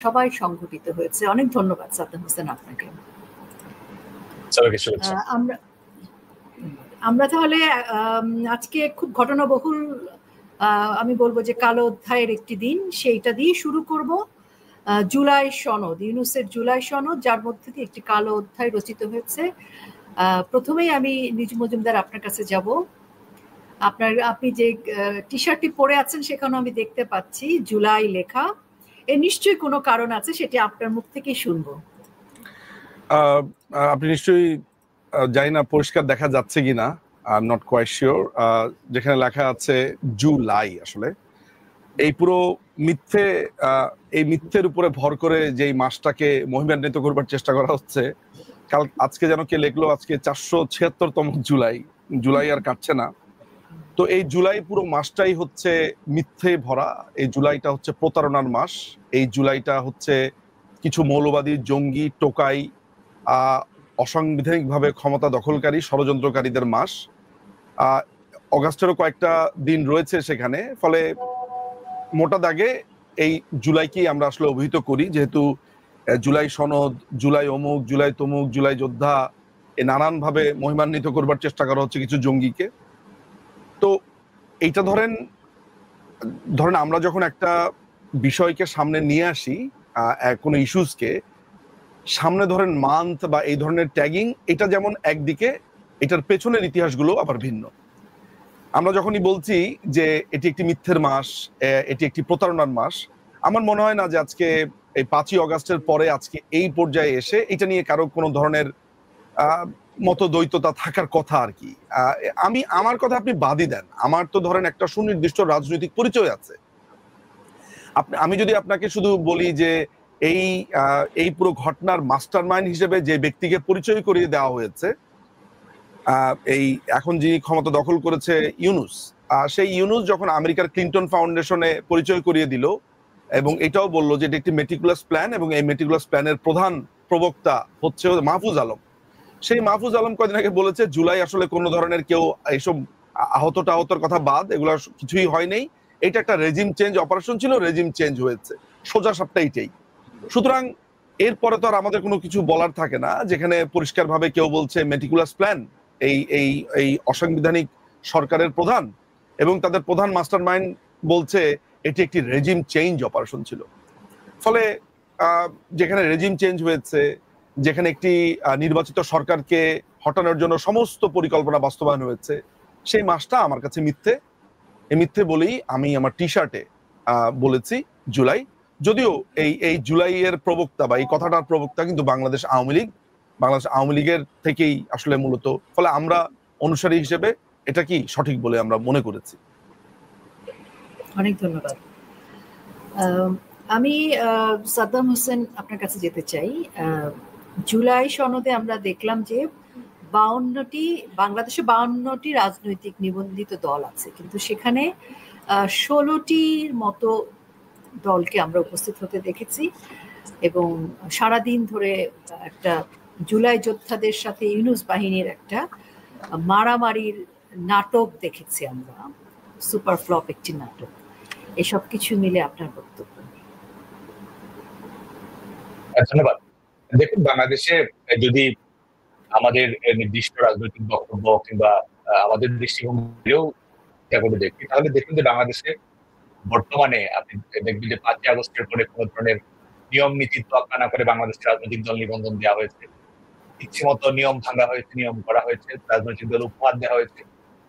সবাই সংগঠিত হয়েছে। অনেক ধন্যবাদ সাদ্দাম হোসেন আপনাকে। আমরা তাহলে আজকে খুব ঘটনাবহুল, আমি বলবো যে কালো অধ্যায়ের একটি দিন, সেইটা দিয়ে শুরু করব। জুলাই সনদ, ইউনূসের জুলাই সনদ, যার মধ্যে দিয়ে একটি কালো অধ্যায় রচিত হয়েছে। প্রথমেই আমি নিজু মজুমদার আপনার কাছে যাব। আপনি যে টি শার্টটি পরে আছেন সেখানে আমি দেখতে পাচ্ছি জুলাই লেখা। এর নিশ্চয়ই কোনো কারণ আছে, সেটি আপনার মুখ থেকেই শুনবো। আপনি নিশ্চয়ই, জানি না পরিষ্কার দেখা যাচ্ছে কিনা, I am not quite sure, যেখানে লেখা আছে জুলাই, আসলে এই পুরো মিথ্যে, এই মিথ্যের উপরে ভর করে যে মাসটাকে মহিমান্বিত করবার চেষ্টা করা হচ্ছে। আজকে যেন কে লিখলো, আজকে 476তম জুলাই, জুলাই আর কাটছে না। তো এই জুলাই পুরো মাসটাই হচ্ছে মিথ্যে ভরা। এই জুলাইটা হচ্ছে প্রতারণার মাস। এই জুলাইটা হচ্ছে কিছু মৌলবাদী, জঙ্গি, টোকাই, অসাংবিধানিকভাবে ক্ষমতা দখলকারী, ষড়যন্ত্রকারীদের মাস। অগাস্টেরও কয়েকটা দিন রয়েছে সেখানে। ফলে মোটা দাগে এই জুলাইকেই আমরা আসলে অভিহিত করি, যেহেতু জুলাই সনদ, জুলাই অমুক, জুলাই তমুক, জুলাই যোদ্ধা, এ নানানভাবে মহিমান্বিত করবার চেষ্টা করা হচ্ছে কিছু জঙ্গিকে। তো এইটা ধরেন আমরা যখন একটা বিষয়কে সামনে নিয়ে আসি, কোনো ইস্যুসকে সামনে ধরেন মান্থ বা এই ধরনের ট্যাগিং, এটা যেমন একদিকে, এটার পেছনের ইতিহাসগুলো আবার ভিন্ন। আমরা যখনই বলছি যে এটি একটি মিথ্যের মাস, এটি একটি প্রতারণার মাস, আমার মনে হয় না যে আজকে এই 5ই অগাস্টের পরে আজকে এই পর্যায়ে এসে এটা নিয়ে কারো কোনো ধরনের মতদ্বৈততা থাকার কথা আর কি। আমার কথা আপনি বাদই দেন, আমার তো ধরেন একটা সুনির্দিষ্ট রাজনৈতিক পরিচয় আছে। আমি যদি আপনাকে শুধু বলি যে এই পুরো ঘটনার মাস্টারমাইন্ড হিসেবে যে ব্যক্তিকে পরিচয় করিয়ে দেওয়া হয়েছে, এই এখন যিনি ক্ষমতা দখল করেছে ইউনূস, সেই ইউনূস যখন আমেরিকার ক্লিন্টন ফাউন্ডেশনে পরিচয় করিয়ে দিল এবং এটাও বললো যে এটা একটি মেটিকুলাস প্ল্যান এবং এই মেটিকুলাস প্ল্যানের প্রধান প্রবক্তা হচ্ছে মাহফুজ আলম। সেই মাহফুজ আলম কয়েকদিন আগে বলেছে জুলাই আসলে কোনো ধরনের কেউ এইসব আহতর কথা বাদ, এগুলো কিছুই হয় নাই, এটা একটা রেজিম চেঞ্জ অপারেশন ছিল, রেজিম চেঞ্জ হয়েছে, সোজা সাপটা এইটাই। সুতরাং এরপরে তো আর আমাদের কোনো কিছু বলার থাকে না, যেখানে পরিষ্কারভাবে কেউ বলছে মেটিকুলাস প্ল্যান, এই অসাংবিধানিক সরকারের প্রধান এবং তাদের প্রধান মাস্টার মাইন্ড বলছে এটি একটি রেজিম চেঞ্জ অপারেশন ছিল। ফলে যেখানে রেজিম চেঞ্জ হয়েছে, যেখানে একটি নির্বাচিত সরকারকে হটানোর জন্য সমস্ত পরিকল্পনা বাস্তবায়ন হয়েছে, সেই মাসটা আমার কাছে মিথ্যে। এই মিথ্যে বলেই আমি আমার টি শার্টে বলেছি জুলাই। যদিও এই জুলাইয়ের প্রবক্তা বা এই কথাটার প্রবক্তা কিন্তু বাংলাদেশ আওয়ামী লীগের থেকেই আসলে মূলত। ফলে আমরা অনুসারী হিসেবে এটা কি সঠিক বলে আমরা মনে করেছি। অনেক ধন্যবাদ। আমি সাদ্দাম হোসেন আপনার কাছে যেতে চাই। জুলাই সনদে আমরা দেখলাম যে বাংলাদেশে 52টি রাজনৈতিক নিবন্ধিত দল আছে, কিন্তু সেখানে 16টির মতো দলকে আমরা উপস্থিত হতে দেখেছি এবং সারাদিন ধরে একটা জুলাই যোদ্ধাদের সাথে ইউনূস বাহিনীর একটা মারামারির নাটক দেখেছি আমরা, সুপার ফ্লপ একটি নাটক। এসব কিছু মিলে আপনার বক্তব্য? ধন্যবাদ। দেখুন, বাংলাদেশে যদি আমাদের নির্দিষ্ট রাজনৈতিক বক্তব্য কিংবা আমাদের দৃষ্টিভঙ্গিও দেখি, তাহলে দেখুন যে বাংলাদেশে বর্তমানে আপনি দেখবেন যে 5ই আগস্টের পরে কোন ধরনের নিয়ম নীতি তোয়াক্কা না করে বাংলাদেশের রাজনৈতিক দল নিবন্ধন দেওয়া হয়েছে, ইচ্ছে মতো নিয়ম ভাঙা হয়েছে, নিয়ম করা হয়েছে, রাজনৈতিক দল উপহার দেওয়া হয়েছে,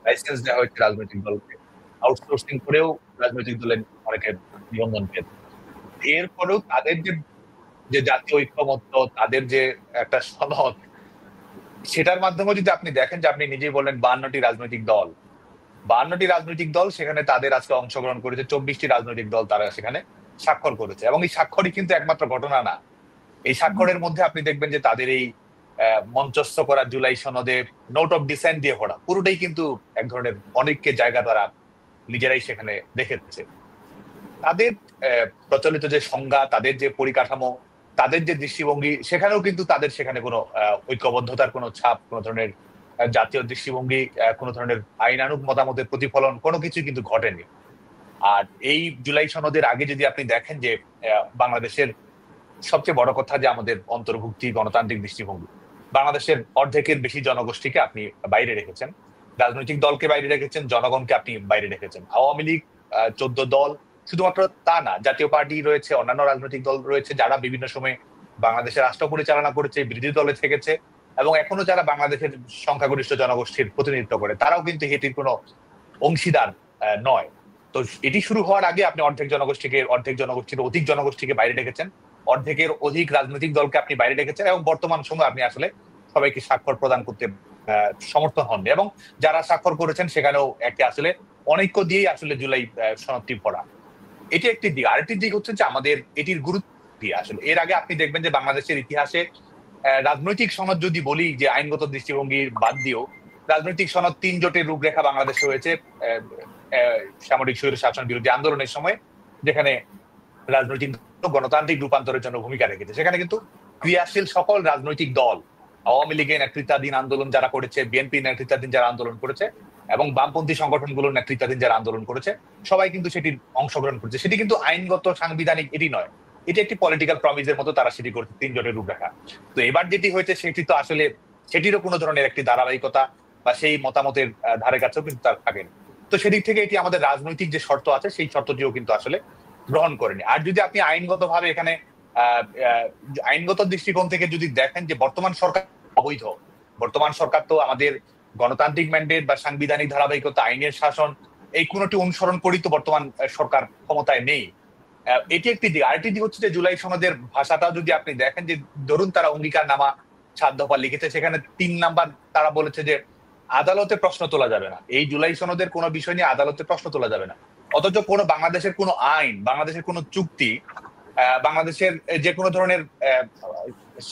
লাইসেন্স দেওয়া হয়েছে রাজনৈতিক দলকে, আউটসোর্সিং করেও রাজনৈতিক দলের অনেকে নিবন্ধন পেয়েছে। এরপরেও তাদের যে জাতীয় ঐক্যমত্য, তাদের যে একটা সনদ, সেটার মাধ্যমে যদি আপনি দেখেন যে আপনি নিজেই বললেন 52টি রাজনৈতিক দল সেখানে তাদের আজকে অংশগ্রহণ করেছে, 24টি রাজনৈতিক দল তারা সেখানে স্বাক্ষর করেছে। এবং এই স্বাক্ষরই কিন্তু একমাত্র ঘটনা না, এই স্বাক্ষরের মধ্যে আপনি দেখবেন যে তাদের এই মঞ্চস্থ করা জুলাই সনদে নোট অফ ডিসেন্ট দিয়ে পড়া পুরোটাই কিন্তু এক ধরনের অনেককে জায়গা তারা নিজেরাই সেখানে দেখেছে। তাদের প্রচলিত যে সংজ্ঞা, তাদের যে পরিকাঠামো, তাদের যে দৃষ্টিভঙ্গি, সেখানেও কিন্তু তাদের সেখানে কোনো ঐক্যবদ্ধতার কোনো ছাপ, কোনো ধরনের জাতীয় দৃষ্টিভঙ্গি, কোনো ধরনের আইনানুগ মতামতের প্রতিফলন কোনো কিছু কিন্তু ঘটেনি। আর এই জুলাই সনদের আগে যদি আপনি দেখেন যে বাংলাদেশের সবচেয়ে বড় কথা যে আমাদের অন্তর্ভুক্তি গণতান্ত্রিক দৃষ্টিভঙ্গি। বাংলাদেশের অর্ধেকের বেশি জনগোষ্ঠীকে আপনি বাইরে রেখেছেন, রাজনৈতিক দলকে বাইরে রেখেছেন, জনগণকে আপনি বাইরে রেখেছেন। আওয়ামী লীগ 14 দল, শুধুমাত্র তা না, জাতীয় পার্টি রয়েছে, অন্যান্য রাজনৈতিক দল রয়েছে যারা বিভিন্ন সময় বাংলাদেশের রাষ্ট্র পরিচালনা করেছে, বিরোধী দলে থেকেছে, এবং এখনো যারা বাংলাদেশের সংখ্যাগরিষ্ঠ জনগোষ্ঠীর প্রতিনিধিত্ব করে, তারাও কিন্তু এটির কোনো অংশীদার নয়। তো এটি শুরু হওয়ার আগে আপনি অর্ধেক জনগোষ্ঠীর অধিক জনগোষ্ঠীকে বাইরে রেখেছেন, অর্ধেকের অধিক রাজনৈতিক দলকে আপনি বাইরে রেখেছেন, এবং বর্তমান সময় আপনি আসলে সবাইকে স্বাক্ষর প্রদান করতে সমর্থন হন। এবং যারা স্বাক্ষর করেছেন সেখানেও একটা আসলে অনৈক্য দিয়েই আসলে জুলাই সনদটি পড়া, এটি একটি দিক। আরেকটি দিক হচ্ছে যে আমাদের এটির গুরুত্ব দিয়ে আসলে এর আগে আপনি দেখবেন যে বাংলাদেশের ইতিহাসে রাজনৈতিক সনদ যদি বলি যে আইনগত দৃষ্টিভঙ্গির বাদ দিয়েও রাজনৈতিক সনদ 3 জোটের রূপরেখা বাংলাদেশে হয়েছে সামরিক স্বৈর শাসন বিরোধী আন্দোলনের সময়, যেখানে রাজনৈতিক গণতান্ত্রিক রূপান্তরের জন্য ভূমিকা রেখেছে। সেখানে কিন্তু ক্রিয়াশীল সকল রাজনৈতিক দল, আওয়ামী লীগের নেতৃত্বাধীন আন্দোলন যারা করেছে, বিএনপি নেতৃত্বাধীন যারা আন্দোলন করেছে, এবং বামপন্থী সংগঠনগুলোর নেতৃত্বাধীন যারা আন্দোলন করেছে, সবাই কিন্তু সেটির অংশগ্রহণ করেছে। সেটি কিন্তু আইনগত সাংবিধানিক এটি নয়, এটি একটি পলিটিক্যাল প্রমিসের মতো তারা সেটি করছে 3 জোটের রূপরেখা। তো এবার যেটি হয়েছে সেটি তো আসলে সেটিরও কোনো ধরনের একটি ধারাবাহিকতা বা সেই মতামতের ধারে কাছেও কিন্তু তার থাকেনি। তো সেদিক থেকে এটি আমাদের রাজনৈতিক যে শর্ত আছে সেই শর্তটিও কিন্তু আসলে গ্রহণ করেনি। আর যদি আপনি আইনগতভাবে এখানে আইনগত দৃষ্টিকোণ থেকে যদি দেখেন যে বর্তমান সরকার অবৈধ, বর্তমান সরকার তো আমাদের গণতান্ত্রিক ম্যান্ডেট বা সাংবিধানিক ধারাবাহিকতা, আইনের শাসন, এই কোনটি অনুসরণ করি তো বর্তমান সরকার ক্ষমতায় নেই। এটি একটি দিক। আরেকটি দিক হচ্ছে যে জুলাই সনদের ভাষাটা যদি আপনি দেখেন, যে ধরুন তারা অঙ্গীকারনামা 7 দফা লিখেছে, সেখানে 3 নাম্বার তারা বলেছে যে আদালতে প্রশ্ন তোলা যাবে না, এই জুলাই সনদের কোনো বিষয় নিয়ে আদালতে প্রশ্ন তোলা যাবে না। অথচ কোনো বাংলাদেশের কোনো আইন, বাংলাদেশের কোনো চুক্তি, বাংলাদেশের যে কোনো ধরনের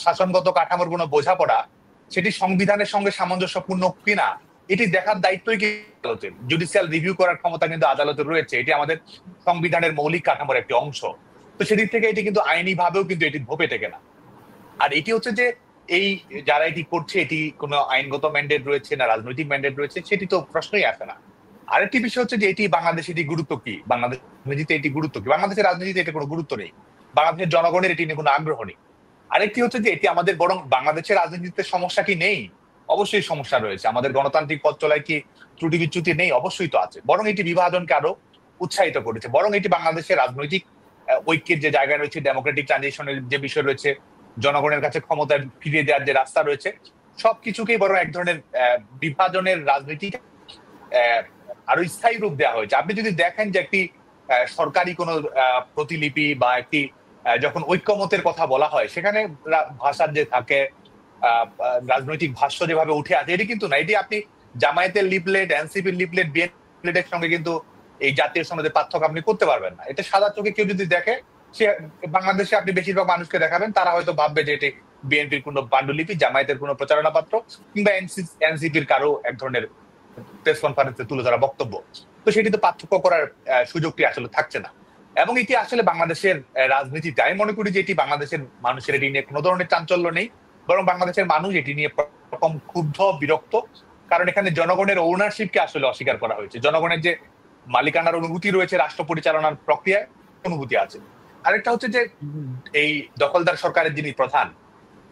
শাসনগত কাঠামোর কোনো বোঝাপড়া, সেটি সংবিধানের সঙ্গে সামঞ্জস্যপূর্ণ কিনা এটি দেখার দায়িত্বই কি আদালতের। জুডিশিয়াল রিভিউ করার ক্ষমতা কিন্তু আদালতের রয়েছে, এটি আমাদের সংবিধানের মৌলিক কাঠামোর একটি অংশ। তো সেদিক থেকে এটি কিন্তু আইনি ভাবেও কিন্তু এটি ভোপে টেকে না। আর এটি হচ্ছে যে এই যারা এটি করছে, এটি কোনো আইনগত ম্যান্ডেট রয়েছে না রাজনৈতিক ম্যান্ডেট রয়েছে, সেটি তো প্রশ্নই আসে না। আরেকটি বিষয় হচ্ছে যে এটি বাংলাদেশে এটি গুরুত্ব কি, বাংলাদেশ রাজনীতিতে এটি গুরুত্ব কি, বাংলাদেশের রাজনীতিতে এটা কোনো গুরুত্ব নেই, বাংলাদেশের জনগণের এটি নিয়ে কোনো আগ্রহ নেই। আরেকটি হচ্ছে যে এটি আমাদের বরং বাংলাদেশের রাজনীতিতে সমস্যা কি নেই, অবশ্যই সমস্যা রয়েছে। আমাদের গণতান্ত্রিক পথ চলায় কি ত্রুটি বিচ্যুতি নেই, অবশ্যই তো আছে। বরং এটি বিভাজনকে আরো উৎসাহিত করেছে, বরং এটি বাংলাদেশের রাজনৈতিক ঐক্যের যে জায়গা রয়েছে, ডেমোক্রেটিক ট্রানজিশনের যে বিষয় রয়েছে, জনগণের কাছে ক্ষমতা ফিরিয়ে দেওয়ার যে রাস্তা রয়েছে, সবকিছুকেই বরং এক ধরনের বিভাজনের রাজনীতি আরো স্থায়ী রূপ দেওয়া হয়েছে। আপনি যদি দেখেন যে একটি সরকারি কোনো প্রতিলিপি বা একটি যখন ঐক্যমতের কথা বলা হয়, সেখানে ভাষার যে থাকে রাজনৈতিক ভাষ্য যেভাবে উঠে আসে, এটি কিন্তু না। এটি আপনি জামায়াতের লিফলেট, এনসিপির লিফলেট, বিএনপির সঙ্গে কিন্তু এই জাতীয় সনদের পার্থক্য আপনি করতে পারবেন না। এটা সাদা চোখে কেউ যদি দেখে, সে বাংলাদেশে আপনি বেশিরভাগ মানুষকে দেখাবেন, তারা হয়তো ভাববে যে এটি বিএনপির কোনো পাণ্ডুলিপি, জামায়াতের কোনো প্রচারণা পাত্র, কিংবা এনসিপির কারো এক ধরনের প্রেস কনফারেন্সে তুলে ধরা বক্তব্য। তো সেটি তো পার্থক্য করার সুযোগটি আসলে থাকছে না। এবং এটি আসলে বাংলাদেশের রাজনীতিতে আমি মনে করি যে এটি বাংলাদেশের মানুষের এটি নিয়ে কোনো ধরনের চাঞ্চল্য নেই, বরং বাংলাদেশের মানুষ এটি নিয়ে প্রথম ক্ষুব্ধ, বিরক্ত, কারণ এখানে জনগণের ওনারশিপকে আসলে অস্বীকার করা হয়েছে। জনগণের যে মালিকানার অনুভূতি রয়েছে রাষ্ট্র পরিচালনার প্রক্রিয়ায়, অনুভূতি আছে। আরেকটা হচ্ছে যে এই দখলদার সরকারের যিনি প্রধান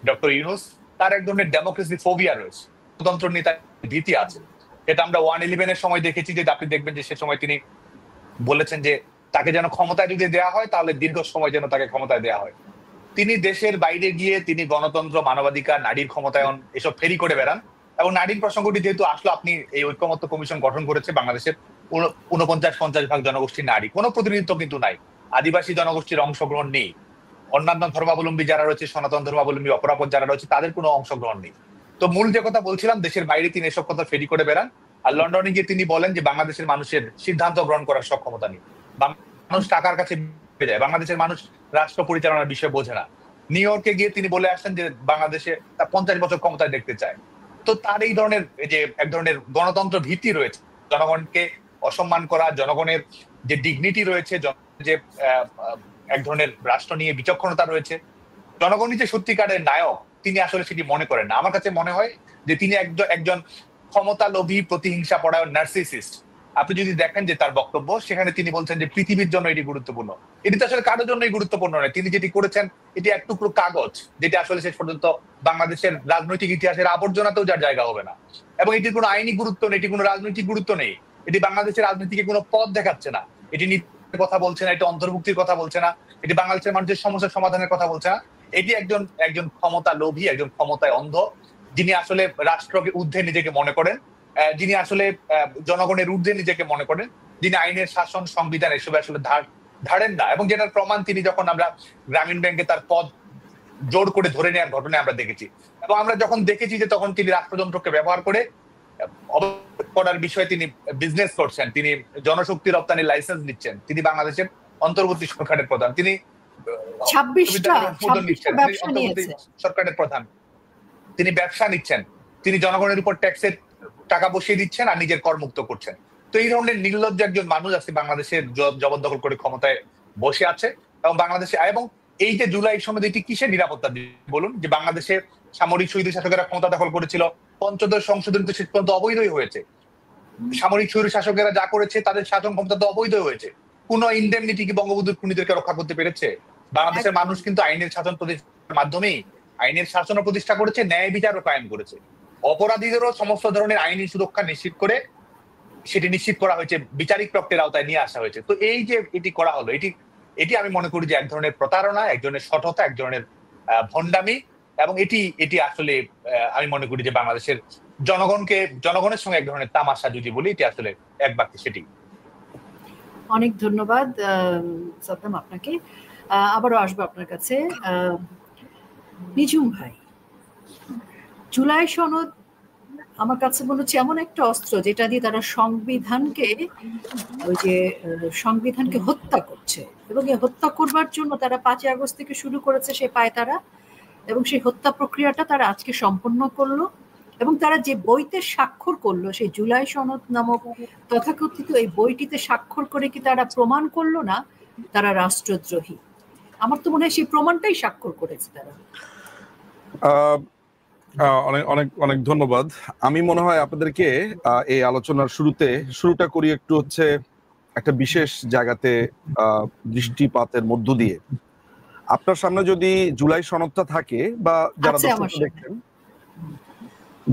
ডক্টর ইউনূস, তার এক ধরনের ডেমোক্রেসি ফোবিয়া রয়েছে, গণতন্ত্র নিয়ে তার ভীতি আছে। এটা আমরা 111-এর সময় দেখেছি, যে আপনি দেখবেন যে সে সময় তিনি বলেছেন যে তাকে যেন ক্ষমতায় যদি দেওয়া হয়, তাহলে দীর্ঘ সময় যেন তাকে ক্ষমতায় দেওয়া হয়। তিনি দেশের বাইরে গিয়ে তিনি গণতন্ত্র, মানবাধিকার, নারীর ক্ষমতায়ন এসব ফেরি করে বেড়ান। এবং নারীর প্রসঙ্গটি যেহেতু আসলো, আপনি এই ঐক্যমত্য কমিশন গঠন করেছে, বাংলাদেশের 49-50% জনগোষ্ঠীর নারী, কোনো প্রতিনিধিত্ব কিন্তু নাই, আদিবাসী জনগোষ্ঠীর অংশগ্রহণ নেই, অন্যান্য ধর্মাবলম্বী যারা রয়েছে, সনাতন ধর্মাবলম্বী অপরাপর যারা রয়েছে, তাদের কোনো অংশগ্রহণ নেই। তো মূল যে কথা বলছিলাম, দেশের বাইরে তিনি এসব কথা ফেরি করে বেড়ান, আর লন্ডনে গিয়ে তিনি বলেন যে বাংলাদেশের মানুষের সিদ্ধান্ত গ্রহণ করার সক্ষমতা নেই, মানুষ টাকার কাছে যায়, বাংলাদেশের মানুষ রাষ্ট্র পরিচালনার বিষয় বোঝে না। নিউ ইয়র্কে গিয়ে তিনি বলে আসেন যে বাংলাদেশে তার 50 বছর ক্ষমতায় দেখতে চায়। তো তার এই ধরনের যে এক ধরনের গণতন্ত্র ভীতি রয়েছে, জনগণকে অসম্মান করা, জনগণের যে ডিগনিটি রয়েছে, যে এক ধরনের রাষ্ট্র নিয়ে বিচক্ষণতা রয়েছে, জনগণই যে সত্যিকারের নায়ক তিনি আসলে সেটি মনে করেন না। আমার কাছে মনে হয় যে তিনি একজন ক্ষমতা লোভী, প্রতিহিংসা পরায়ণ নার্সিসিস্ট, আপনি যদি দেখেন যে তার বক্তব্য, সেখানে তিনি বলছেন যে পৃথিবীর জন্য এটি গুরুত্বপূর্ণ। এটি তো আসলে কারোর জন্যই গুরুত্বপূর্ণ নয়। তিনি যেটি করেছেন এটি এক টুকরো কাগজ, যেটা আসলে শেষ পর্যন্ত বাংলাদেশের রাজনৈতিক ইতিহাসের আবর্জনাতেও যার জায়গা হবে না। এবং এটির কোনো আইনি গুরুত্ব নেই, এটি কোনো রাজনৈতিক গুরুত্ব নেই, এটি বাংলাদেশের রাজনীতিকে কোনো পথ দেখাচ্ছে না, এটি নীতির কথা বলছে না, এটি অন্তর্ভুক্তির কথা বলছে না, এটি বাংলাদেশের মানুষের সমস্যার সমাধানের কথা বলছে না। এটি একজন ক্ষমতা লোভী, একজন ক্ষমতায় অন্ধ, যিনি আসলে রাষ্ট্রকে ঊর্ধ্বে নিজেকে মনে করেন, যিনি আসলে জনগণের ঊর্ধ্বে নিজেকে মনে করেন, যিনি আইনের শাসন, সংবিধান এসবে আসলে ধারেন না। এবং যেটার প্রমাণ তিনি যখন আমরা গ্রামীণ ব্যাংকে তার পদ জোর করে ধরে নেওয়ার ঘটনা আমরা দেখেছি, এবং আমরা যখন দেখেছি যে তখন তিনি রাষ্ট্রযন্ত্রকে ব্যবহার করে করার বিষয়ে তিনি বিজনেস করছেন, তিনি জনশক্তি রপ্তানির লাইসেন্স নিচ্ছেন, তিনি বাংলাদেশের অন্তর্বর্তী সরকারের প্রধান, তিনি 26টা সরকারের প্রধান, তিনি ব্যবসা নিচ্ছেন, তিনি জনগণের উপর ট্যাক্সের টাকা বসিয়ে দিচ্ছেন আর নিজের করমুক্ত করছেন। তো এই ধরনের নির্লজ্জ একজন মানুষ আজকে বাংলাদেশের জবরদখল করে ক্ষমতায় বসে আছে। এবং বাংলাদেশে এবং এই যে জুলাই সনদ, এটি কিসের নিরাপত্তা বলুন? যে বাংলাদেশে সামরিক স্বৈর শাসকেরা ক্ষমতা দখল করেছিল, পঞ্চদশ সংশোধন তো শেষ পর্যন্ত অবৈধই হয়েছে। সামরিক স্বৈর শাসকেরা যা করেছে তাদের শাসন ক্ষমতা তো অবৈধ হয়েছে। কোন ইন্ডেমনিটি কি বঙ্গবন্ধুর খুনিদেরকে রক্ষা করতে পেরেছে? বাংলাদেশের মানুষ কিন্তু আইনের শাসন প্রতিষ্ঠার মাধ্যমেই আইনের শাসন প্রতিষ্ঠা করেছে, ন্যায় বিচারও কায়েম করেছে, অপরাধীদেরও সমস্ত ধরনের আইনি সুরক্ষা নিশ্চিত করে সেটি নিশ্চিত করা হয়েছে, বিচারিক প্রক্রিয়ার আওতায় নিয়ে আসা হয়েছে। তো এই যে এটি করা হলো, এটি আমি মনে করি যে এক ধরনের প্রতারণা, এক ধরনের সঠতা, এক ধরনের ভণ্ডামি, এবং এটি আসলে আমি মনে করি যে বাংলাদেশের জনগণের সঙ্গে এক ধরনের তামাশা যদি বলি, এটি আসলে এক বাক্যে সেটি। অনেক ধন্যবাদ সাদ্দাম আপনাকে। আবারও আসবো আপনার কাছে। নিঝুম ভাই, জুলাই সনদ আমার কাছে মনে হচ্ছে এমন একটা অস্ত্র যেটা দিয়ে তারা সংবিধানকে হত্যা করছে, এবং এই হত্যা করবার জন্য তারা 5ই আগস্ট থেকে শুরু করেছে সে পায়তারা, এবং সেই হত্যা প্রক্রিয়াটা তারা আজকে সম্পন্ন করলো। এবং তারা যে বইতে স্বাক্ষর করলো, সেই জুলাই সনদ নামক তথাকথিত এই বইটিতে স্বাক্ষর করে কি তারা প্রমাণ করলো না তারা রাষ্ট্রদ্রোহী? আমার তো মনে হয় সেই প্রমাণটাই স্বাক্ষর করেছে তারা। অনেক অনেক অনেক ধন্যবাদ। আমি মনে হয় আপনাদেরকে এই আলোচনার শুরুটা করি একটু হচ্ছে একটা বিশেষ জায়গাতে দৃষ্টিপাতের মধ্য দিয়ে। আপনার সামনে যদি জুলাই সনদটা থাকে, বা যারা দেখছেন,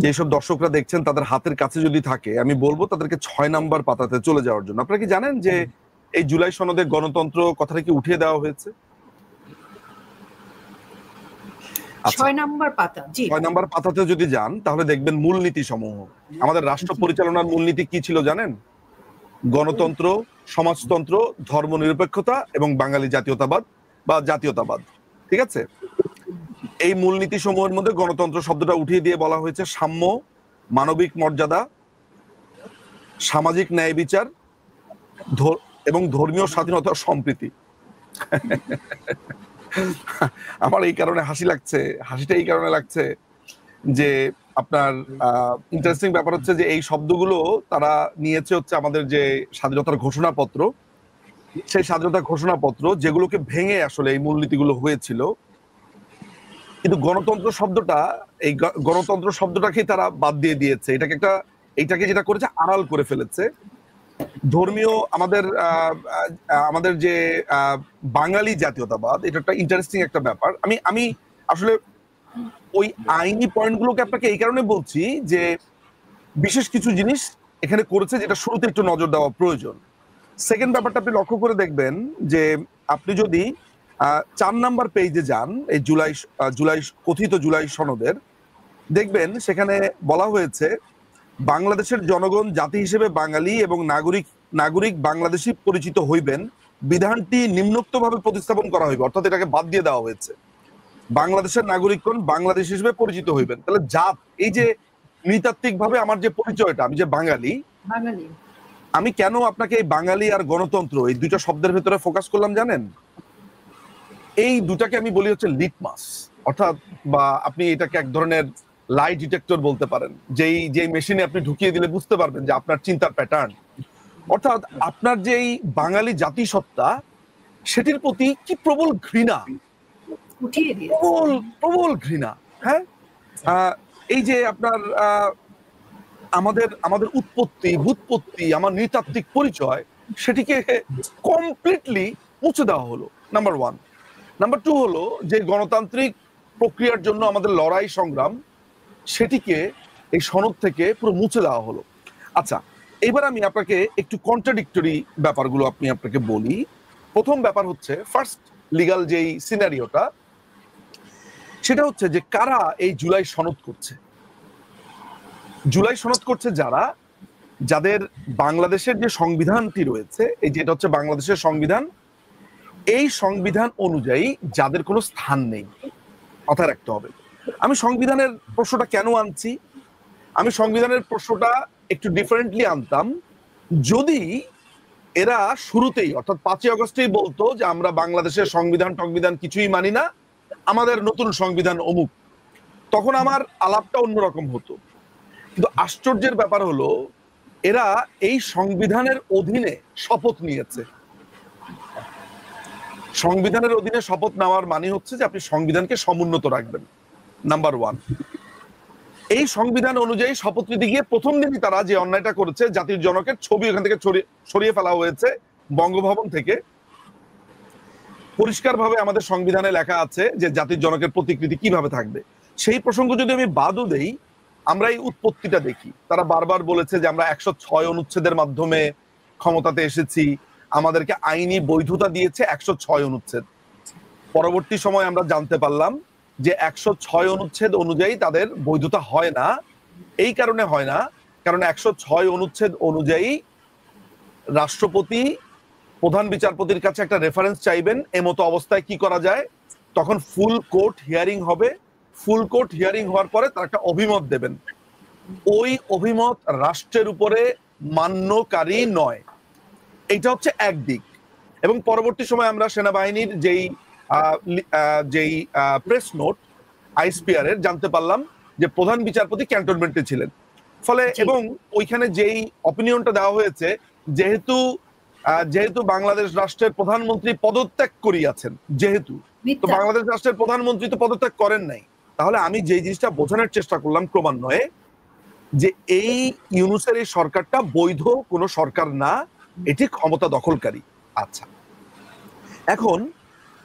যেসব দর্শকরা দেখছেন তাদের হাতের কাছে যদি থাকে, আমি বলবো তাদেরকে 6 নাম্বার পাতাতে চলে যাওয়ার জন্য। আপনারা কি জানেন যে এই জুলাই সনদে গণতন্ত্র কথাটা কি উঠিয়ে দেওয়া হয়েছে? 6 নাম্বার পাতা, জি 6 নাম্বার পাতাতে যদি যান তাহলে দেখবেন মূলনীতি সমূহ। আমাদের রাষ্ট্র পরিচালনার মূলনীতি কি ছিল জানেন? গণতন্ত্র, সমাজতন্ত্র, ধর্মনিরপেক্ষতা এবং বাঙালি জাতীয়তাবাদ বা জাতীয়তাবাদ। ঠিক আছে? এই মূলনীতি সমূহের মধ্যে গণতন্ত্র শব্দটা উঠিয়ে দিয়ে বলা হয়েছে সাম্য, মানবিক মর্যাদা, সামাজিক ন্যায় বিচার এবং ধর্মীয় স্বাধীনতা, সম্প্রীতি। আমার এই কারণে হাসিটা এই কারণে লাগছে যে আপনার ইন্টারেস্টিং ব্যাপার হচ্ছে যে এই শব্দগুলো তারা নিয়েছে হচ্ছে আমাদের যে স্বাধীনতার ঘোষণাপত্র, সেই স্বাধীনতা ঘোষণাপত্র যেগুলোকে ভেঙে আসলে এই মূলনীতিগুলো হয়েছিল। কিন্তু গণতন্ত্র শব্দটাকে তারা বাদ দিয়ে দিয়েছে। এইটাকে যেটা করেছে আড়াল করে ফেলেছে। ধর্মীয় আমাদের যে বাঙালি জাতীয়তাবাদ, এটা একটা ইন্টারেস্টিং একটা ব্যাপার। আমি আসলে ওই আইনি পয়েন্টগুলোকে আপনাকে এই কারণে বলছি যে বিশেষ কিছু জিনিস এখানে করেছে যেটা শুরুতে একটু নজর দেওয়া প্রয়োজন। সেকেন্ড ব্যাপারটা আপনি লক্ষ্য করে দেখবেন যে আপনি যদি 4 নাম্বার পেজে যান এই কথিত জুলাই সনদের, দেখবেন সেখানে বলা হয়েছে বাংলাদেশের জনগণ জাতি হিসেবে বাঙালি এবং নাগরিক বাংলাদেশি পরিচিত হইবেন, বিধানটি নিম্নোক্তভাবে প্রতিস্থাপন করা হইবে। অর্থাৎ এটাকে বাদ দিয়ে দেওয়া হয়েছে, বাংলাদেশের নাগরিকগণ বাংলাদেশ হিসেবে পরিচিত হইবেন। তাহলে জাত, এই যে নৃতাত্ত্বিক ভাবে আমার যে পরিচয়টা, আমি যে বাঙালি, আমি কেন আপনাকে এই বাঙালি আর গণতন্ত্র এই দুইটা শব্দের ভেতরে ফোকাস করলাম জানেন? এই দুটাকে আমি বলি হচ্ছে লিটমাস, অর্থাৎ বা আপনি এটাকে এক ধরনের লাই ডিটেক্টর বলতে পারেন, যেই মেশিনে আপনি ঢুকিয়ে দিলে বুঝতে পারবেন যে আপনার চিন্তার প্যাটার্ন, অর্থাৎ আপনার যেই বাঙালি জাতিসত্তা সেটির প্রতি কি প্রবল ঘৃণা, প্রবল ঘৃণা। হ্যাঁ, এই যে আপনার আমাদের উৎপত্তি ভূতপত্তি, আমার নৃতাত্ত্বিক পরিচয়, সেটিকে কমপ্লিটলি মুছে দেওয়া হলো, নাম্বার ওয়ান। নাম্বার টু হলো যে গণতান্ত্রিক প্রক্রিয়ার জন্য আমাদের লড়াই সংগ্রাম, সেটিকে এই সনদ থেকে পুরো মুছে দেওয়া হলো। আচ্ছা, এবার আমি আপনাকে একটু কন্ট্রাডিক্টরি ব্যাপারগুলো আপনাকে বলি। প্রথম ব্যাপার হচ্ছে, ফার্স্ট লিগাল যেই সিনারিওটা, সেটা হচ্ছে যে কারা এই জুলাই সনদ করছে। জুলাই সনদ করছে যাদের বাংলাদেশের যে সংবিধানটি রয়েছে, এই যেটা হচ্ছে বাংলাদেশের সংবিধান, এই সংবিধান অনুযায়ী যাদের কোনো স্থান নেই, মাথায় রাখতে হবে। আমি সংবিধানের প্রশ্নটা কেন আনছি, আমি সংবিধানের প্রশ্নটা একটু ডিফারেন্টলি আনতাম যদি এরা শুরুতেই, অর্থাৎ 5ই আগস্টেই বলতো যে আমরা বাংলাদেশের সংবিধান কিছুই মানি না, আমাদের নতুন সংবিধান অমুক, তখন আমার আলাপটা অন্যরকম হতো। কিন্তু আশ্চর্যের ব্যাপার হলো, এরা এই সংবিধানের অধীনে শপথ নিয়েছে। সংবিধানের অধীনে শপথ নেওয়ার মানে হচ্ছে যে আপনি সংবিধানকে সমুন্নত রাখবেন, নাম্বার ওয়ান। এই সংবিধান অনুযায়ী শপথ নিতে গিয়ে প্রথম দিনই তারা যে অন্যায়টা করেছে, জাতির জনকের ছবি এখান থেকে সরিয়ে ফেলা হয়েছে বঙ্গভবন থেকে। পরিষ্কারভাবে আমাদের সংবিধানে লেখা আছে যে জাতির জনকের প্রতিকৃতি কিভাবে থাকবে। সেই প্রসঙ্গ যদি আমি বাদও দেই, আমরা এই উৎপত্তিটা দেখি। তারা বারবার বলেছে যে আমরা 106 অনুচ্ছেদের মাধ্যমে ক্ষমতাতে এসেছি, আমাদেরকে আইনি বৈধতা দিয়েছে 106 অনুচ্ছেদ। পরবর্তী সময় আমরা জানতে পারলাম যে 106 অনুচ্ছেদ অনুযায়ী তাদের বৈধতা হয় না। এই কারণে হয় না, কারণ 106 অনুচ্ছেদ অনুযায়ী রাষ্ট্রপতি প্রধান বিচারপতির কাছে একটা রেফারেন্স চাইবেন, এমতো অবস্থায় কি করা যায়, তখন ফুল কোর্ট হিয়ারিং হবে। ফুল কোর্ট হিয়ারিং হওয়ার পরে তারা একটা অভিমত দেবেন। ওই অভিমত রাষ্ট্রের উপরে মান্যকারী নয়। এইটা হচ্ছে একদিক। এবং পরবর্তী সময় আমরা সেনাবাহিনীর যেই প্রেস নোট আইএসপিআর এর জানতে পারলাম যে প্রধান বিচারপতি ক্যান্টনমেন্টে ছিলেন। ফলে এবং ওইখানে যেই অপিনিয়নটা দেওয়া হয়েছে, যেহেতু বাংলাদেশ রাষ্ট্রের প্রধানমন্ত্রী পদত্যাগ করিয়াছেন, যেহেতু তো বাংলাদেশ রাষ্ট্রের প্রধানমন্ত্রী তো পদত্যাগ করেন নাই, তাহলে আমি যে জিনিসটা বোঝানোর চেষ্টা করলাম ক্রমান্বয়ে, যে এই ইউনূসের এই সরকারটা বৈধ কোনো সরকার না, এটি ক্ষমতা দখলকারী। আচ্ছা, এখন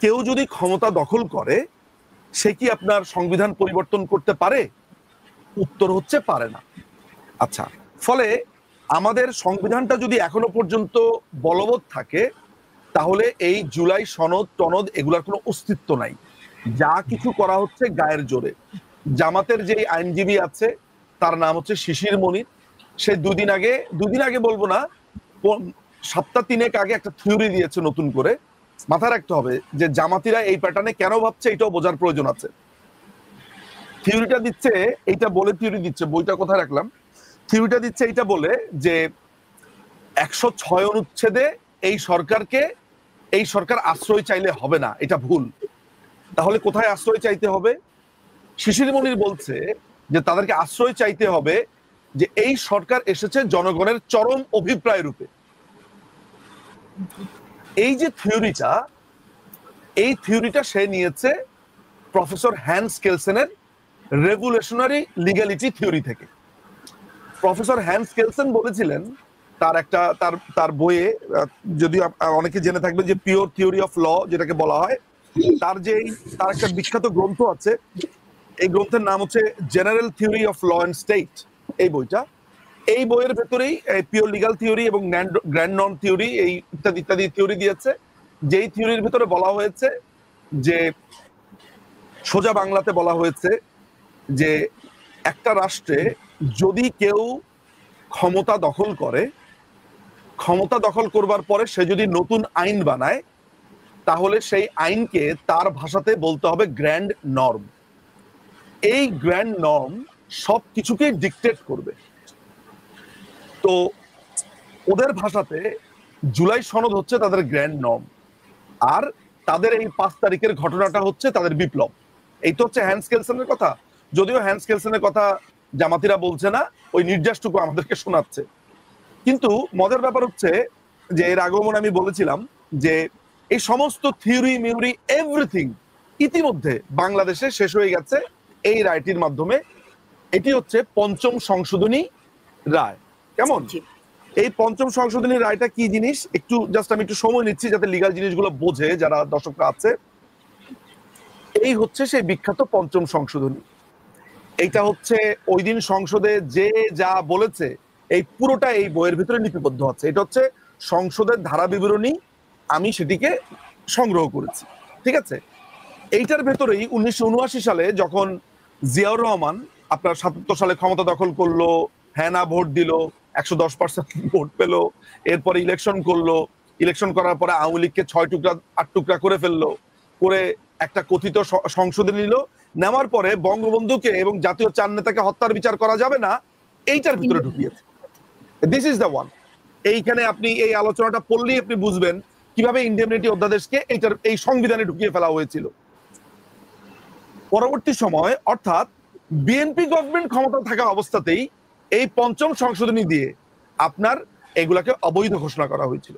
কেউ যদি ক্ষমতা দখল করে, সে কি আপনার সংবিধান পরিবর্তন করতে পারে? উত্তর হচ্ছে পারে না। আচ্ছা, ফলে আমাদের সংবিধানটা যদি এখনো পর্যন্ত বলবৎ থাকে, তাহলে এই জুলাই সনদ টনদ এগুলার কোনো অস্তিত্ব নাই। যা কিছু করা হচ্ছে গায়ের জোরে। জামাতের যে আইনজীবী আছে, তার নাম হচ্ছে শিশির মনির, সে দুদিন আগে বলবো না, সপ্তাহ 3 আগে একটা থিওরি দিয়েছে নতুন করে। মাথায় রাখতে হবে যে জামাতিরা এই প্যাটার্নে কেন ভাবছে, এটাও বোঝার প্রয়োজন আছে। থিওরিটা দিচ্ছে এইটা বলে, বইটা কোথায় রাখলাম, থিওরিটা দিচ্ছে এইটা বলে যে 106 অনুচ্ছেদে এই সরকার আশ্রয় চাইলে হবে না, এটা ভুল। তাহলে কোথায় আশ্রয় চাইতে হবে? শিশির মনির বলছে যে তাদেরকে আশ্রয় চাইতে হবে যে এই সরকার এসেছে জনগণের চরম অভিপ্রায় রূপে। এই যে থিওরিটা সে নিয়েছে প্রফেসর হ্যান্স কেলসেনের রেভুলেশনারি লিগ্যালিটি থিওরি থেকে। প্রফেসর হ্যান্স কেলসেন বলেছিলেন তার বইয়ে, যদিও অনেকে জেনে থাকবে যে পিওর থিওরি অফ ল যেটাকে বলা হয়, তার একটা বিখ্যাত গ্রন্থ আছে। এই গ্রন্থের নাম হচ্ছে general theory of law and state. এই বইটা, এই বইয়ের ভেতরেই পিওর লিগাল থিওরি এবং গ্র্যান্ড নর্ম থিওরি, এই ইত্যাদি থিওরি দিয়েছে। যেই থিওরির ভেতরে বলা হয়েছে যে, সোজা বাংলাতে বলা হয়েছে যে একটা রাষ্ট্রে যদি কেউ ক্ষমতা দখল করবার পরে সে যদি নতুন আইন বানায়, তাহলে সেই আইনকে তার ভাষাতে বলতে হবে গ্র্যান্ড নর্ম। এই গ্র্যান্ড নর্ম সব কিছুকে ডিকটেট করবে। তো ওদের ভাষাতে জুলাই সনদ হচ্ছে তাদের গ্র্যান্ড নর্ম, আর তাদের এই 5 তারিখের ঘটনাটা হচ্ছে তাদের বিপ্লব। এই তো হচ্ছে হ্যান্স কেলসেনের কথা। যদিও হ্যান্স কেলসেনের কথা জামাতিরা বলছে না, ওই নির্যাসটুকু আমাদেরকে শোনাচ্ছে। কিন্তু মজার ব্যাপার হচ্ছে যে এর আগমন আমি বলেছিলাম যে এই সমস্ত থিওরি মিউরি এভরিথিং ইতিমধ্যে বাংলাদেশে শেষ হয়ে গেছে এই রায়টির মাধ্যমে। এটি হচ্ছে 5ম সংশোধনী রায়। কেমন? এই পঞ্চম সংশোধনী রায়টা কি জিনিস একটু জাস্ট আমি একটু সময় নিচ্ছি যাতে লিগ্যাল জিনিসগুলো বোঝে যারা দর্শকরা আছে। এই হচ্ছে সেই বিখ্যাত পঞ্চম সংশোধনী। এইটা হচ্ছে ওই দিন সংসদে যে যা বলেছে এই পুরোটা এই বইয়ের ভিতরে লিপিবদ্ধ আছে। এটা হচ্ছে সংসদের ধারা বিবরণী, আমি সেটিকে সংগ্রহ করেছি। ঠিক আছে, এইটার ভেতরেই 1979 সালে যখন জিয়াউর রহমান আপনার 77 সালে ক্ষমতা দখল করলো, হ্যাঁ না ভোট দিল, 110% ভোট পেল, এরপরে ইলেকশন করলো, ইলেকশন করার পরে আওয়ামী লীগকে 6 টুকরা 8 টুকরা করে ফেললো, করে একটা কথিত সংসদে নিল, নেওয়ার পরে বঙ্গবন্ধুকে এবং জাতীয় চার নেতাকে হত্যার বিচার করা যাবে না, এইটার ভিতরে ঢুকিয়েছে। This is the one. এইখানে আপনি এই আলোচনাটা পড়লেই আপনি বুঝবেন কিভাবে ইন্ডেমনিটি অধ্যাদেশকে এই সংবিধানে ঢুকিয়ে ফেলা হয়েছিল। পরবর্তী সময় অর্থাৎ বিএনপি গভর্নমেন্ট ক্ষমতা থাকা অবস্থাতেই এই পঞ্চম সংশোধনী দিয়ে আপনার এগুলাকে অবৈধ ঘোষণা করা হয়েছিল।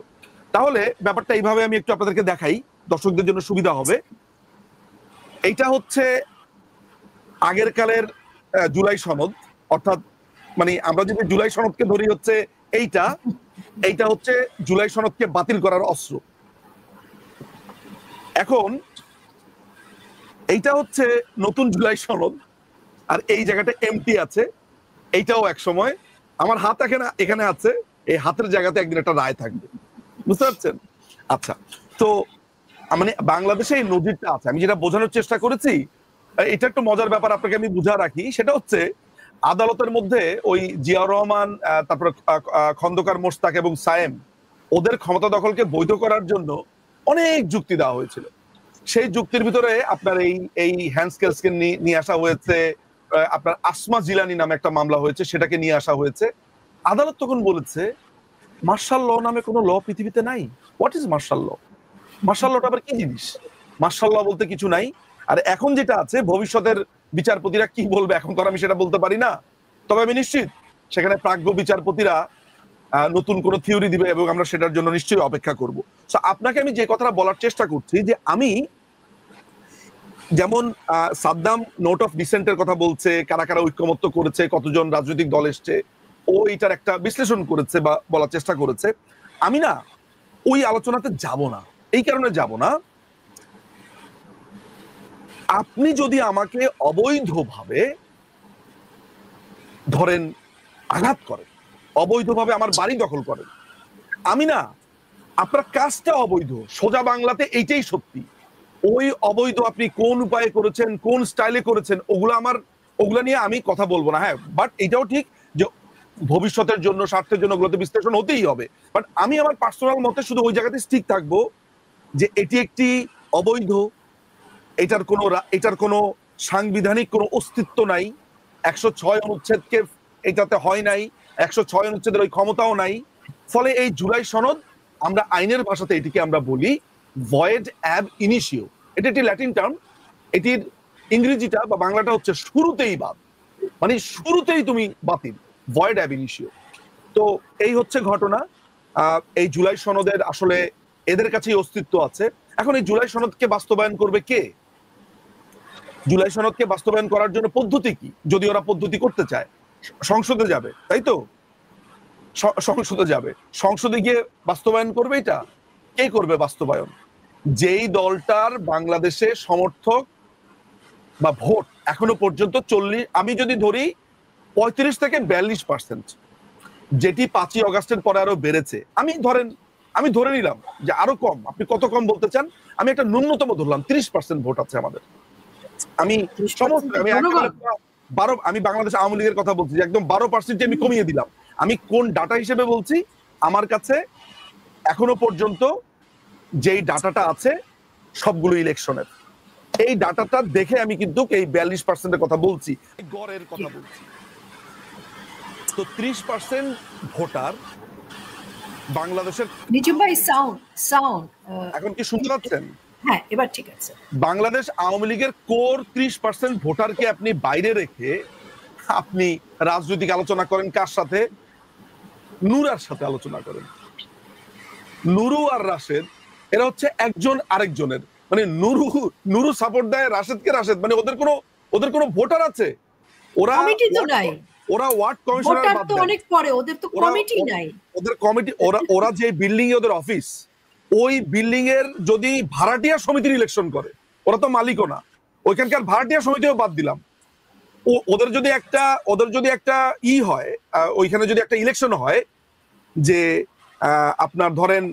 তাহলে ব্যাপারটা এইভাবে আমি একটু আপনাদেরকে দেখাই, দর্শকদের জন্য সুবিধা হবে। এইটা হচ্ছে আগের কালের জুলাই সনদ, অর্থাৎ মানে আমরা যদি জুলাই সনদকে ধরি হচ্ছে এইটা হচ্ছে জুলাই সনদকে বাতিল করার অস্ত্র। এখন এইটা হচ্ছে নতুন জুলাই সনদ, আর এই জায়গাটা এমটি আছে। এইটাও এক সময় আমার হাত এখানে আছে, এই হাতের জায়গাতে একদিন একটা রায় থাকবে, বুঝতে পারছেন? আচ্ছা, তো মানে বাংলাদেশে এই নজিরটা আছে। আমি যেটা বোঝানোর চেষ্টা করেছি, এটা একটু মজার ব্যাপার আপনাকে আমি বুঝা রাখি, সেটা হচ্ছে আদালতের মধ্যে ওই জিয়াউর রহমান, তারপরে খন্দকার মোশতাক এবং সায়েম, ওদের ক্ষমতা দখলকে বৈধ করার জন্য অনেক যুক্তি দেওয়া হয়েছিল। সেই যুক্তির ভিতরে আপনার এই হ্যান্সকেলসকে নিয়ে আসা হয়েছে, আপনার আসমা জিলানি নামে একটা মামলা হয়েছে, সেটাকে নিয়ে আসা হয়েছে। আদালত তখন বলেছে মার্শাল ল নামে কোনো ল পৃথিবীতে নাই। What is martial law? Martial লটা আবার কি জিনিস? মার্শাল ল বলতে কিছু নাই। আর এখন যেটা আছে, ভবিষ্যতের বিচারপতিরা কি বলবে এখন তো আমি সেটা বলতে পারি না, তবে আমি নিশ্চিত সেখানে প্রাজ্ঞ বিচারপতিরা নতুন কোন থিওরি দিবে এবং আমরা সেটার জন্য নিশ্চয়ই অপেক্ষা করব। সো আপনাকে আমি যে কথাটা বলার চেষ্টা করছি যে আমি যেমন সাদ্দাম নোট অফ ডিসেন্টের কথা বলছে, কারা কারা ঐক্যমত্য করেছে, কতজন রাজনৈতিক দল এসছে, ও এটার একটা বিশ্লেষণ করেছে বা বলার চেষ্টা করেছে। আমি না ওই আলোচনাতে যাব না, এই কারণে যাব না, আপনি যদি আমাকে অবৈধভাবে ধরেন আঘাত করেন, অবৈধভাবে আমার বাড়ি দখল করেন, আমি না আপনার কাজটা অবৈধ, সোজা বাংলাতে এইটাই সত্যি। ওই অবৈধ আপনি কোন উপায়ে করেছেন, কোন স্টাইলে করেছেন, ওগুলা নিয়ে আমি কথা বলবো না। হ্যাঁ, বাট এটাও ঠিক যে ভবিষ্যতের জন্য, স্বার্থের জন্য ওগুলোতে বিশ্লেষণ হতেই হবে। বাট আমি আমার পার্সোনাল মতে শুধু ওই জায়গাতে ঠিক থাকবো যে এটি একটি অবৈধ, এটার কোনো সাংবিধানিক কোনো অস্তিত্ব নাই, 106 অনুচ্ছেদকে এটাতে হয় নাই, 106 অনুচ্ছেদের ওই ক্ষমতাও নাই। ফলে এই জুলাই সনদ, আমরা আইনের ভাষাতে এটিকে আমরা বলি ভয়েড অ্যাব ইনিশিও। এটা একটি ল্যাটিন টার্ম, এটির ইংরেজিটা বা বাংলাটা হচ্ছে শুরুতেই বাদ, মানে শুরুতেই তুমি বাতিল, ভয়েড অ্যাব ইনিশিও। তো এই হচ্ছে ঘটনা। এই জুলাই সনদের আসলে এদের কাছেই অস্তিত্ব আছে। এখন এই জুলাই সনদকে বাস্তবায়ন করবে কে? জুলাই সনদকে বাস্তবায়ন করার জন্য পদ্ধতি কি? যদি ওরা পদ্ধতি করতে চায়, সংসদে যাবে, তাই তো? সংসদে যাবে, সংসদে গিয়ে বাস্তবায়ন করবে। এটা কে করবে বাস্তবায়ন? যেই দলটার বাংলাদেশে সমর্থক বা ভোট এখনো পর্যন্ত 40, আমি যদি ধরি 35 থেকে 42%, যেটি 5ই অগাস্টের পরে আরো বেড়েছে। আমি ধরে নিলাম যে আরো কম, আপনি কত কম বলতে চান? আমি একটা ন্যূনতম ধরলাম 30% ভোট আছে আমাদের। আমি বাংলাদেশ আওয়ামী লীগের কথা বলছি, একদম 12% আমি কমিয়ে দিলাম। আমি কোন ডাটা হিসেবে বলছি? আমার কাছে এখনো পর্যন্ত যেই ডাটাটা আছে সবগুলো ইলেকশনের, এই ডাটাটা দেখে আমি কিন্তু এই 42%-এর কথা বলছি, গড়ের কথা বলছি। তো 30% ভোটার বাংলাদেশের। নিজুম ভাই, সাউন্ড এখন কি শুনতে পাচ্ছেন? হ্যাঁ, এবার ঠিক আছে। বাংলাদেশ আওয়ামী লীগের কোর 30% ভোটারকে আপনি বাইরে রেখে আপনি রাজনৈতিক আলোচনা করেন কার সাথে? নূরার সাথে আলোচনা করেন। নুরু আর রাশেদ এরা হচ্ছে একজন আরেকজনের, মানে নুরু সাপোর্ট দেয় রাশেদকে, রাশেদ মানে ওদের কোনো ভোটার আছে? ওরা ওরা ওয়ার্ড কমিশনার ভোটার বাদ তো দেন, অনেক পরে, ওদের তো কমিটি নাই। ওদের কমিটি, ওরা যে বিল্ডিং এ ওদের অফিস, ওই বিল্ডিং এর যদি ভাড়াটিয়া সমিতির ইলেকশন করে, ওরা তো মালিকও না, ওইখানকার ভাড়াটিয়া সমিতিও বাদ দিলাম, ওদের যদি একটা হয়, ওইখানে যদি একটা ইলেকশন হয় যে আপনার ধরেন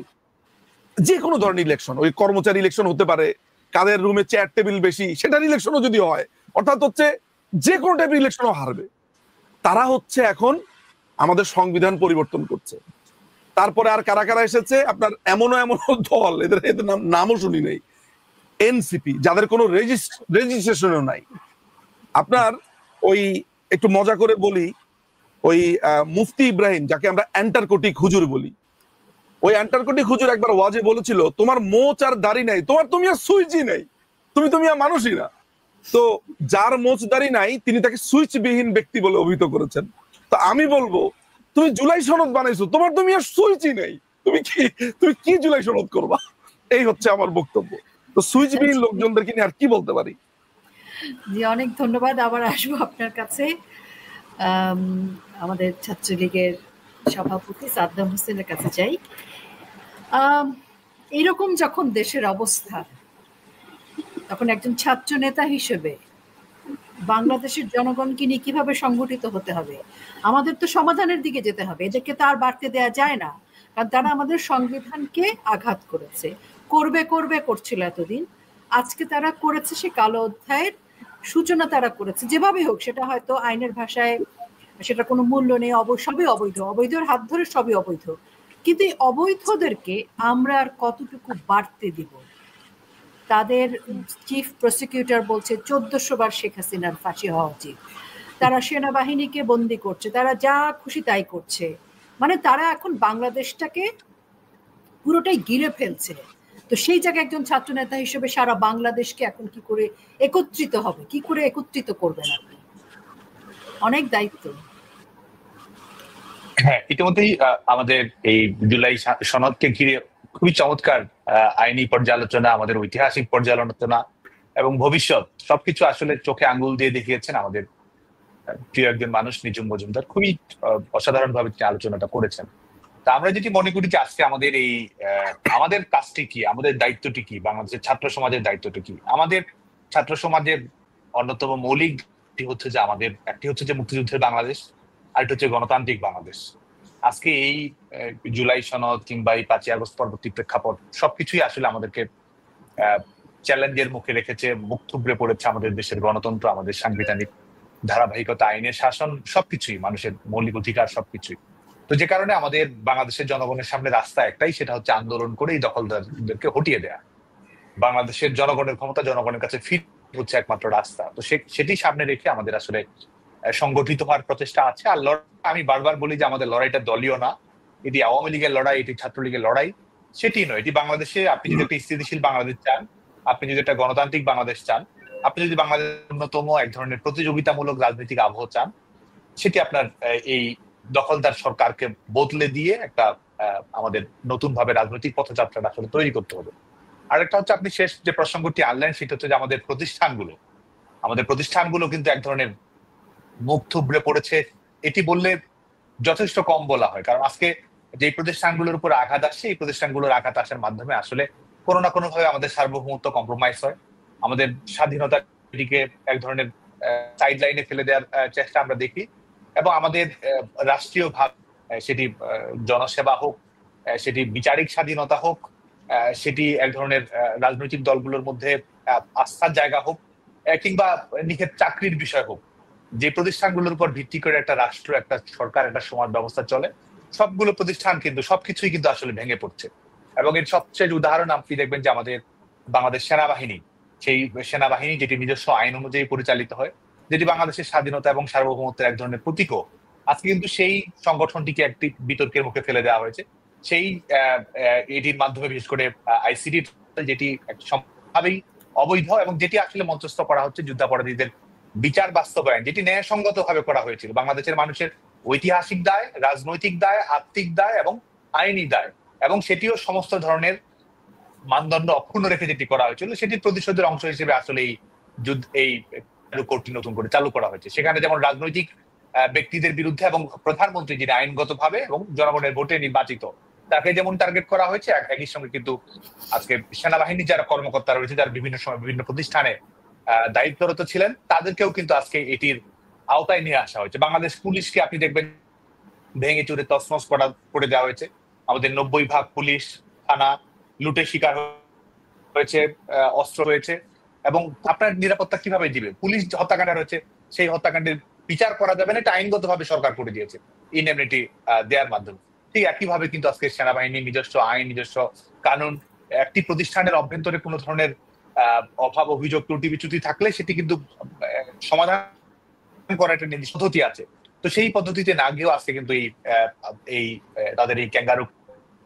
যে কোনো ধরনের ইলেকশন, ওই কর্মচারী ইলেকশন হতে পারে, কাদের রুমে চেয়ার টেবিল বেশি সেটার ইলেকশনও যদি হয়, অর্থাৎ হচ্ছে যে কোনো টাইপের ইলেকশনও হারবে। তারা হচ্ছে এখন আমাদের সংবিধান পরিবর্তন করছে। তারপরে আর কারা কারা এসেছে আপনার, এমন দল, এদের নামও শুনি নাই, এনসিপি, যাদের কোনো রেজিস্ট্রেশনও নাই। আপনার ওই একটু মজা করে বলি, ওই মুফতি ইব্রাহিম, যাকে আমরা অ্যান্টারকোটিক হুজুর বলি, ওই অ্যান্টারকোটিক হুজুর একবার ওয়াজে বলেছিল, তোমার মোচ আর দাড়ি নাই, তুমি আর সুইচই নাই, তুমি আর মানুষই না। তো যার মোচ দাড়ি নাই তিনি তাকে সুইচ বিহীন ব্যক্তি বলে অভিহিত করেছেন। তো আমি বলবো, তুমি জুলাই সনদ বানাইছো, তুমি আর সুইচই নাই, তুমি কি জুলাই সনদ করবা? এই হচ্ছে আমার বক্তব্য। তো সুইচ বিহীন লোকজনদেরকে নিয়ে আর কি বলতে পারি? জি, অনেক ধন্যবাদ। আবার আসবো আপনার কাছে। আমাদের ছাত্রলীগের সভাপতি সাদ্দাম হোসেনের কাছে যাই। এরকম যখন দেশের অবস্থা, তখন একজন ছাত্র নেতা হিসেবে বাংলাদেশের জনগণকে নিয়ে কিভাবে সংগঠিত হতে হবে? আমাদের তো সমাধানের দিকে যেতে হবে, এদেরকে তো আর বাড়তে দেওয়া যায় না, কারণ তারা আমাদের সংবিধানকে আঘাত করেছে, করছিল এতদিন। আজকে তারা করেছে সে কালো অধ্যায়ের সূচনা তারা করেছে, যেভাবে হোক, সেটা হয়তো আইনের ভাষায় সেটা কোনো মূল্য নেই, সবই অবৈধ, অবৈধের হাত ধরে সবই অবৈধ। কিন্তু এই অবৈধদেরকে আমরা আর কতটুকু বাড়তে দিব? তাদের চিফ প্রসিকিউটর বলছে 1400 বার শেখ হাসিনার ফাঁসি হওয়া উচিত। তারা সেনাবাহিনীকে বন্দি করছে, তারা যা খুশি তাই করছে, মানে তারা এখন বাংলাদেশটাকে পুরোটাই গিলে ফেলছে। তো সেই জায়গায় একজন ছাত্র নেতা হিসেবে সারা বাংলাদেশকে এখন কি করে একত্রিত হবে, কি করে একত্রিত করবেন আপনি? অনেক দায়িত্ব। হ্যাঁ, ইতিমধ্যেই আমাদের এই জুলাই সনদকে ঘিরে খুবই চমৎকার আইনি পর্যালোচনা, আমাদের ঐতিহাসিক পর্যালোচনা এবং ভবিষ্যৎ সবকিছু আসলে চোখে আঙ্গুল দিয়ে দেখিয়েছেন আমাদের প্রিয় একজন মানুষ নিঝুম মজুমদার। খুবই অসাধারণ ভাবে আলোচনাটা করেছেন। তা আমরা যেটি মনে করি যে আজকে আমাদের এই আমাদের কাজটি কি, আমাদের দায়িত্বটি কি, বাংলাদেশের ছাত্র সমাজের দায়িত্বটি কি? আমাদের ছাত্র সমাজের অন্যতম মৌলিক হচ্ছে যে একটি হচ্ছে যে মুক্তিযুদ্ধের বাংলাদেশ, আরেকটি হচ্ছে গণতান্ত্রিক বাংলাদেশ। আজকে এই জুলাই সনদ কিংবা এই 5ই আগস্ট পরবর্তী প্রেক্ষাপট সবকিছুই আসলে আমাদেরকে চ্যালেঞ্জের মুখে রেখেছে, মুখ থুবড়ে পড়েছে আমাদের দেশের গণতন্ত্র, আমাদের সাংবিধানিক ধারাবাহিকতা, আইনের শাসন, সবকিছুই, মানুষের মৌলিক অধিকার সবকিছুই। তো যে কারণে আমাদের বাংলাদেশের জনগণের সামনে রাস্তা একটাই, সেটা হচ্ছে আন্দোলন করে এই দখলদারদেরকে হটিয়ে দেয়া। বাংলাদেশের জনগণের ক্ষমতা জনগণের কাছে ফিরে হচ্ছে একমাত্র রাস্তা। তো সেটি সামনে রেখে আমাদের আসলে সংগঠিত হওয়ার প্রচেষ্টা আছে। আর আমি বারবার বলি যে আমাদের লড়াইটা দলীয় না, এটি আওয়ামী লীগের লড়াই, এটি ছাত্রলীগের লড়াই, সেটি নয়। এটি বাংলাদেশে আপনি যদি একটা স্থিতিশীল বাংলাদেশ চান, আপনি যদি একটা গণতান্ত্রিক বাংলাদেশ চান, আপনি যদি বাংলাদেশের অন্যতম এক ধরনের প্রতিযোগিতামূলক রাজনৈতিক আবহ চান, সেটি আপনার এই দখলদার সরকারকে বদলে দিয়ে একটা আমাদের নতুন ভাবে রাজনৈতিক পথযাত্রাটা আসলে তৈরি করতে হবে। আর একটা হচ্ছে আপনি শেষ যে প্রসঙ্গটি আনলেন, সেটা হচ্ছে যে আমাদের প্রতিষ্ঠানগুলো কিন্তু এক ধরনের মুখ থুবড়ে পড়েছে, এটি বললে যথেষ্ট কম বলা হয়। কারণ আজকে যে প্রতিষ্ঠানগুলোর উপর আঘাত আসছে, এই প্রতিষ্ঠানগুলোর আঘাত আসার মাধ্যমে আসলে কোনো না কোনো ভাবে আমাদের সার্বভৌমত্ব কম্প্রোমাইজ হয়, আমাদের স্বাধীনতাটিকে এক ধরনের সাইড লাইনে ফেলে দেওয়ার চেষ্টা আমরা দেখি। এবং আমাদের রাষ্ট্রীয় ভাব, সেটি জনসেবা হোক, সেটি বিচারিক স্বাধীনতা হোক, সেটি এক ধরনের রাজনৈতিক দলগুলোর মধ্যে আস্থার জায়গা হোক, কিংবা নিখেত চাকরির বিষয় হোক, যে প্রতিষ্ঠানগুলোর উপর ভিত্তি করে একটা রাষ্ট্র, একটা সরকার, একটা সমাজ ব্যবস্থা চলে, সবগুলো প্রতিষ্ঠান কিন্তু সবকিছুই কিন্তু আসলে ভেঙে পড়ছে। এবং এর সবচেয়ে উদাহরণ আপনি দেখবেন যে আমাদের বাংলাদেশ সেনাবাহিনী, সেই সেনাবাহিনী যেটি নিজস্ব আইন অনুযায়ী পরিচালিত হয়, যেটি বাংলাদেশের স্বাধীনতা এবং সার্বভৌমত্বের এক ধরনের প্রতীকও, আজকে কিন্তু সেই সংগঠনটিকে একটি বিতর্কের মুখে ফেলে দেওয়া হয়েছে। সেই এটির মাধ্যমে বিশেষ করে আইসিডি, যেটি সম্ভাবেই অবৈধ এবং যেটি আসলে মঞ্চস্থ করা হচ্ছে যুদ্ধাপরাধীদের বিচার বাস্তবায়ন, যেটি ন্যায়সঙ্গত ভাবে করা হয়েছিল। বাংলাদেশের মানুষের ঐতিহাসিক দায়, রাজনৈতিক দায়, আর্থিক দায় এবং আইনি দায়, এবং সেটিও সমস্ত ধরনের মানদণ্ড অক্ষুণ্ণ রেখে যেটি করা হয়েছিল, সেটির প্রতিশোধের অংশ হিসেবে আসলে এই কোর্টটি নতুন করে চালু করা হয়েছে। সেখানে যেমন রাজনৈতিক ব্যক্তিদের বিরুদ্ধে এবং প্রধানমন্ত্রী যিনি আইনগতভাবে এবং জনগণের ভোটে নির্বাচিত তাকে যেমন টার্গেট করা হয়েছে, একই সঙ্গে কিন্তু আজকে সেনাবাহিনীর যারা কর্মকর্তা রয়েছে, যারা বিভিন্ন সময় বিভিন্ন প্রতিষ্ঠানে দায়িত্বরত ছিলেন, তাদেরকেও কিন্তু আজকে এটির আওতায় নিয়ে আসা হয়েছে। বাংলাদেশ পুলিশকে আপনি দেখবেন ভেঙে চুরে তছনছ করে দেওয়া হয়েছে। আমাদের 90% পুলিশ থানা লুটের শিকার হয়েছে, অস্ত্র হয়েছে। এবং আপনার নিরাপত্তা কিভাবে দিবে? পুলিশ হত্যাকাণ্ড রয়েছে, সেই হত্যাকাণ্ডের বিচার করা যাবে না, এটা আইনগতভাবে সরকার করে দিয়েছে ইনডেমনিটি দেওয়ার মাধ্যমে। ঠিক একইভাবে কিন্তু আজকে সেনাবাহিনী নিজস্ব আইন, নিজস্ব কানুন, একটি প্রতিষ্ঠানের অভ্যন্তরে কোনো ধরনের অভাব, অভিযোগ, ত্রুটি বিচ্যুতি থাকলে সেটি কিন্তু সমাধান করার একটা নির্দিষ্ট পদ্ধতি আছে। তো সেই পদ্ধতিতে না গিয়েও আজকে কিন্তু এই তাদের এই ক্যাঙ্গারু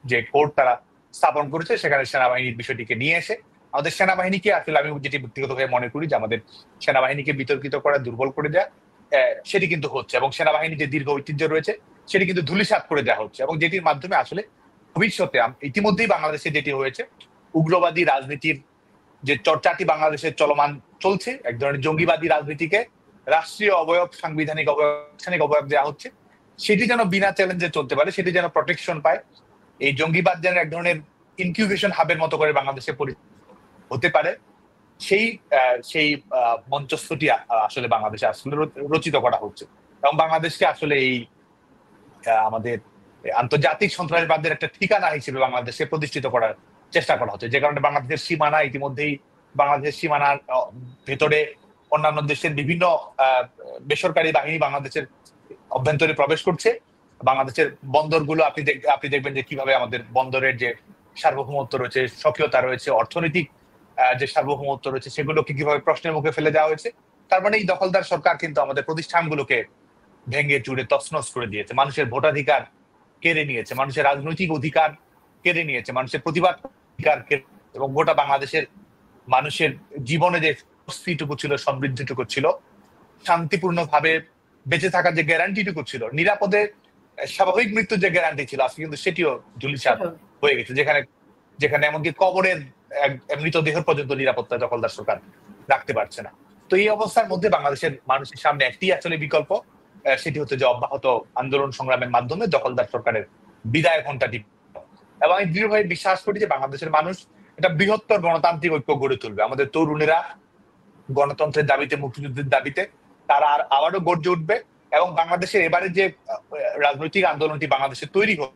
যে কোর্ট তারা স্থাপন করেছে, সেখানে সেনাবাহিনীর বিষয়টিকে নিয়ে এসে আমাদের সেনাবাহিনীকে আসলে আমি যেটি ব্যক্তিগতভাবে মনে করি যে আমাদের সেনাবাহিনীকে বিতর্কিত করা, দুর্বল করে দেওয়া, সেটি কিন্তু হচ্ছে। এবং সেনাবাহিনীর যে দীর্ঘ ঐতিহ্য রয়েছে সেটি কিন্তু ধূলিসাৎ করে দেওয়া হচ্ছে, এবং যেটির মাধ্যমে আসলে ভবিষ্যতে ইতিমধ্যেই বাংলাদেশে যেটি হয়েছে, উগ্রবাদী রাজনীতির যে চর্চাটি বাংলাদেশে চলমান চলছে, এক ধরনের জঙ্গিবাদী রাজনীতিকে রাষ্ট্রীয় অবয়ব, সাংবিধানিক অবয়ব দেওয়া হচ্ছে, সেটি যেন বিনা চ্যালেঞ্জে চলতে পারে, সেটি যেন প্রোটেকশন পায়। এই জঙ্গিবাদ যেন এক ধরনের ইনকিউবেশন হাবের মতো করে বাংলাদেশে হতে পারে, সেই মঞ্চস্থটি আসলে বাংলাদেশে আসলে রচিত করা হচ্ছে। এবং বাংলাদেশকে আসলে এই আমাদের আন্তর্জাতিক সন্ত্রাসবাদের একটা ঠিকানা হিসেবে বাংলাদেশে প্রতিষ্ঠিত করার চেষ্টা করা হচ্ছে, যে কারণে বাংলাদেশের সীমানা ইতিমধ্যেই বাংলাদেশের সীমানার ভেতরে অন্যান্য দেশের বিভিন্ন বেসরকারি বাহিনী বাংলাদেশের অভ্যন্তরে প্রবেশ করছে। বাংলাদেশের বন্দরগুলো আপনি দেখবেন যে কিভাবে আমাদের বন্দরের যে সার্বভৌমত্ব রয়েছে, স্বকীয়তা রয়েছে, অর্থনৈতিক যে সার্বভৌমত্ব রয়েছে, সেগুলোকে কিভাবে প্রশ্নের মুখে ফেলে দেওয়া হয়েছে। তার মানে এই দখলদার সরকার কিন্তু আমাদের প্রতিষ্ঠানগুলোকে ভেঙে চুরে তছনছ করে দিয়েছে, মানুষের ভোটাধিকার কেড়ে নিয়েছে, মানুষের রাজনৈতিক অধিকার কেড়ে নিয়েছে, মানুষের প্রতিবাদ অধিকার এবং গোটা বাংলাদেশের মানুষের জীবনে যে স্বস্তিটুকু ছিল, সমৃদ্ধিটুকু ছিল, শান্তিপূর্ণভাবে বেঁচে থাকার যে গ্যারান্টিটুকু ছিল, নিরাপদে স্বাভাবিক মৃত্যুর যে গ্যারান্টি ছিল, আজকে কিন্তু সেটিও ধূলিসাৎ হয়ে গেছে। যেখানে এমনকি কবরের মৃতদেহ পর্যন্ত নিরাপত্তা দখলদার সরকার রাখতে পারছে না। তো এই অবস্থার মধ্যে বাংলাদেশের মানুষের সামনে একটি আসলে বিকল্প, সেটি হচ্ছে যে অব্যাহত আন্দোলন সংগ্রামের মাধ্যমে দখলদার সরকারের বিদায় ঘণ্টাটি। এবং আমি দৃঢ়ভাবে বিশ্বাস করি যে বাংলাদেশের মানুষ একটা বৃহত্তর গণতান্ত্রিক ঐক্য গড়ে তুলবে। আমাদের তরুণেরা গণতন্ত্রের দাবিতে, মুক্তিযুদ্ধের দাবিতে তারা আবারও গর্জে উঠবে, এবং বাংলাদেশের এবারে যে রাজনৈতিক আন্দোলনটি বাংলাদেশে তৈরি হোক,